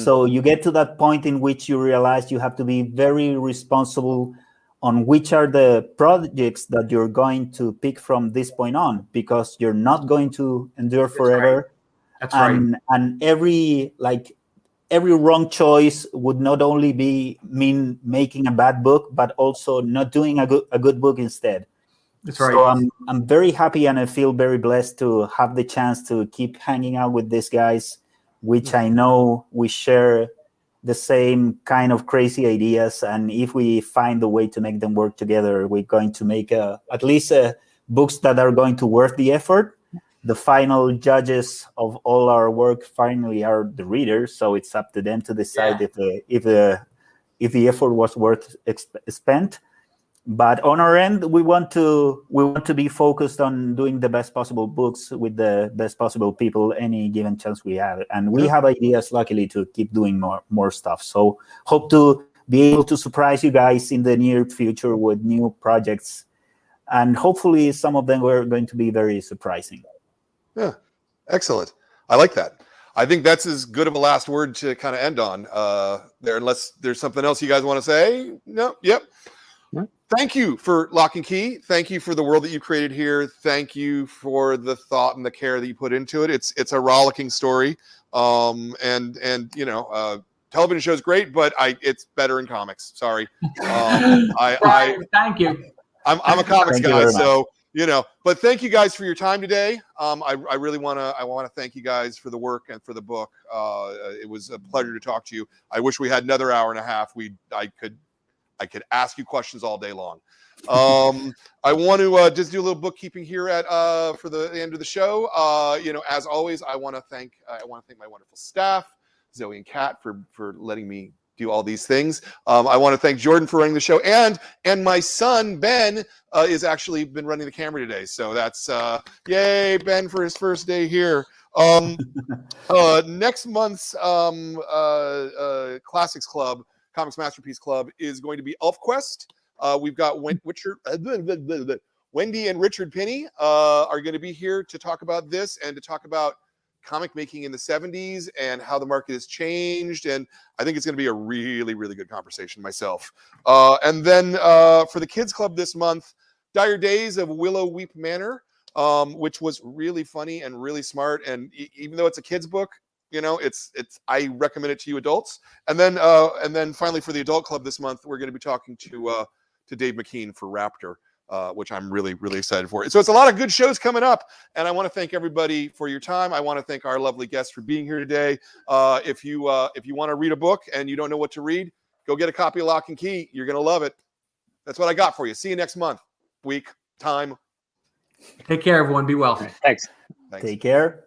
So you get to that point in which you realize you have to be very responsible on which are the projects that you're going to pick from this point on, because you're not going to endure forever. That's right. And every wrong choice would not only mean making a bad book, but also not doing a good book instead. That's right. So I'm very happy, and I feel very blessed to have the chance to keep hanging out with these guys, which I know we share the same kind of crazy ideas. And if we find a way to make them work together, we're going to make at least books that are going to worth the effort. The final judges of all our work finally are the readers, so it's up to them to decide if the effort was worth spent. But on our end, we want to be focused on doing the best possible books with the best possible people any given chance we have, and we have ideas, luckily, to keep doing more stuff. So hope to be able to surprise you guys in the near future with new projects, and hopefully some of them were going to be very surprising. Yeah, excellent. I like that. I think that's as good of a last word to kind of end on there, unless there's something else you guys want to say. No, yep. Thank you for Lock and Key. Thank you for the world that you created here. Thank you for the thought and the care that you put into it. It's a rollicking story. And you know, television show is great, but it's better in comics. Sorry. Thank you. I'm a comics guy, so you know. But thank you guys for your time today. I really want to thank you guys for the work and for the book. It was a pleasure to talk to you. I wish we had another hour and a half. I could ask you questions all day long. I want to just do a little bookkeeping here for the end of the show. You know, as always, I want to thank my wonderful staff, Zoe and Kat, for letting me do all these things. I want to thank Jordan for running the show, and my son Ben is actually been running the camera today. So that's yay, Ben, for his first day here. Next month's Classics Club, Comics Masterpiece Club, is going to be ElfQuest. We've got Wendy and Richard Pinney are going to be here to talk about this and to talk about comic making in the 70s and how the market has changed. And I think it's going to be a really, really good conversation myself. And then for the Kids Club this month, Dire Days of Willow Weep Manor, which was really funny and really smart. And even though it's a kid's book, you know, I recommend it to you adults. And then finally for the Adult Club this month, we're going to be talking to Dave McKean for Raptor, which I'm really, really excited for. So it's a lot of good shows coming up, and I want to thank everybody for your time. I want to thank our lovely guests for being here today. If you want to read a book and you don't know what to read, go get a copy of Lock and Key. You're going to love it. That's what I got for you. See you next month, week, time. Take care, everyone. Be well. Thanks. Take care.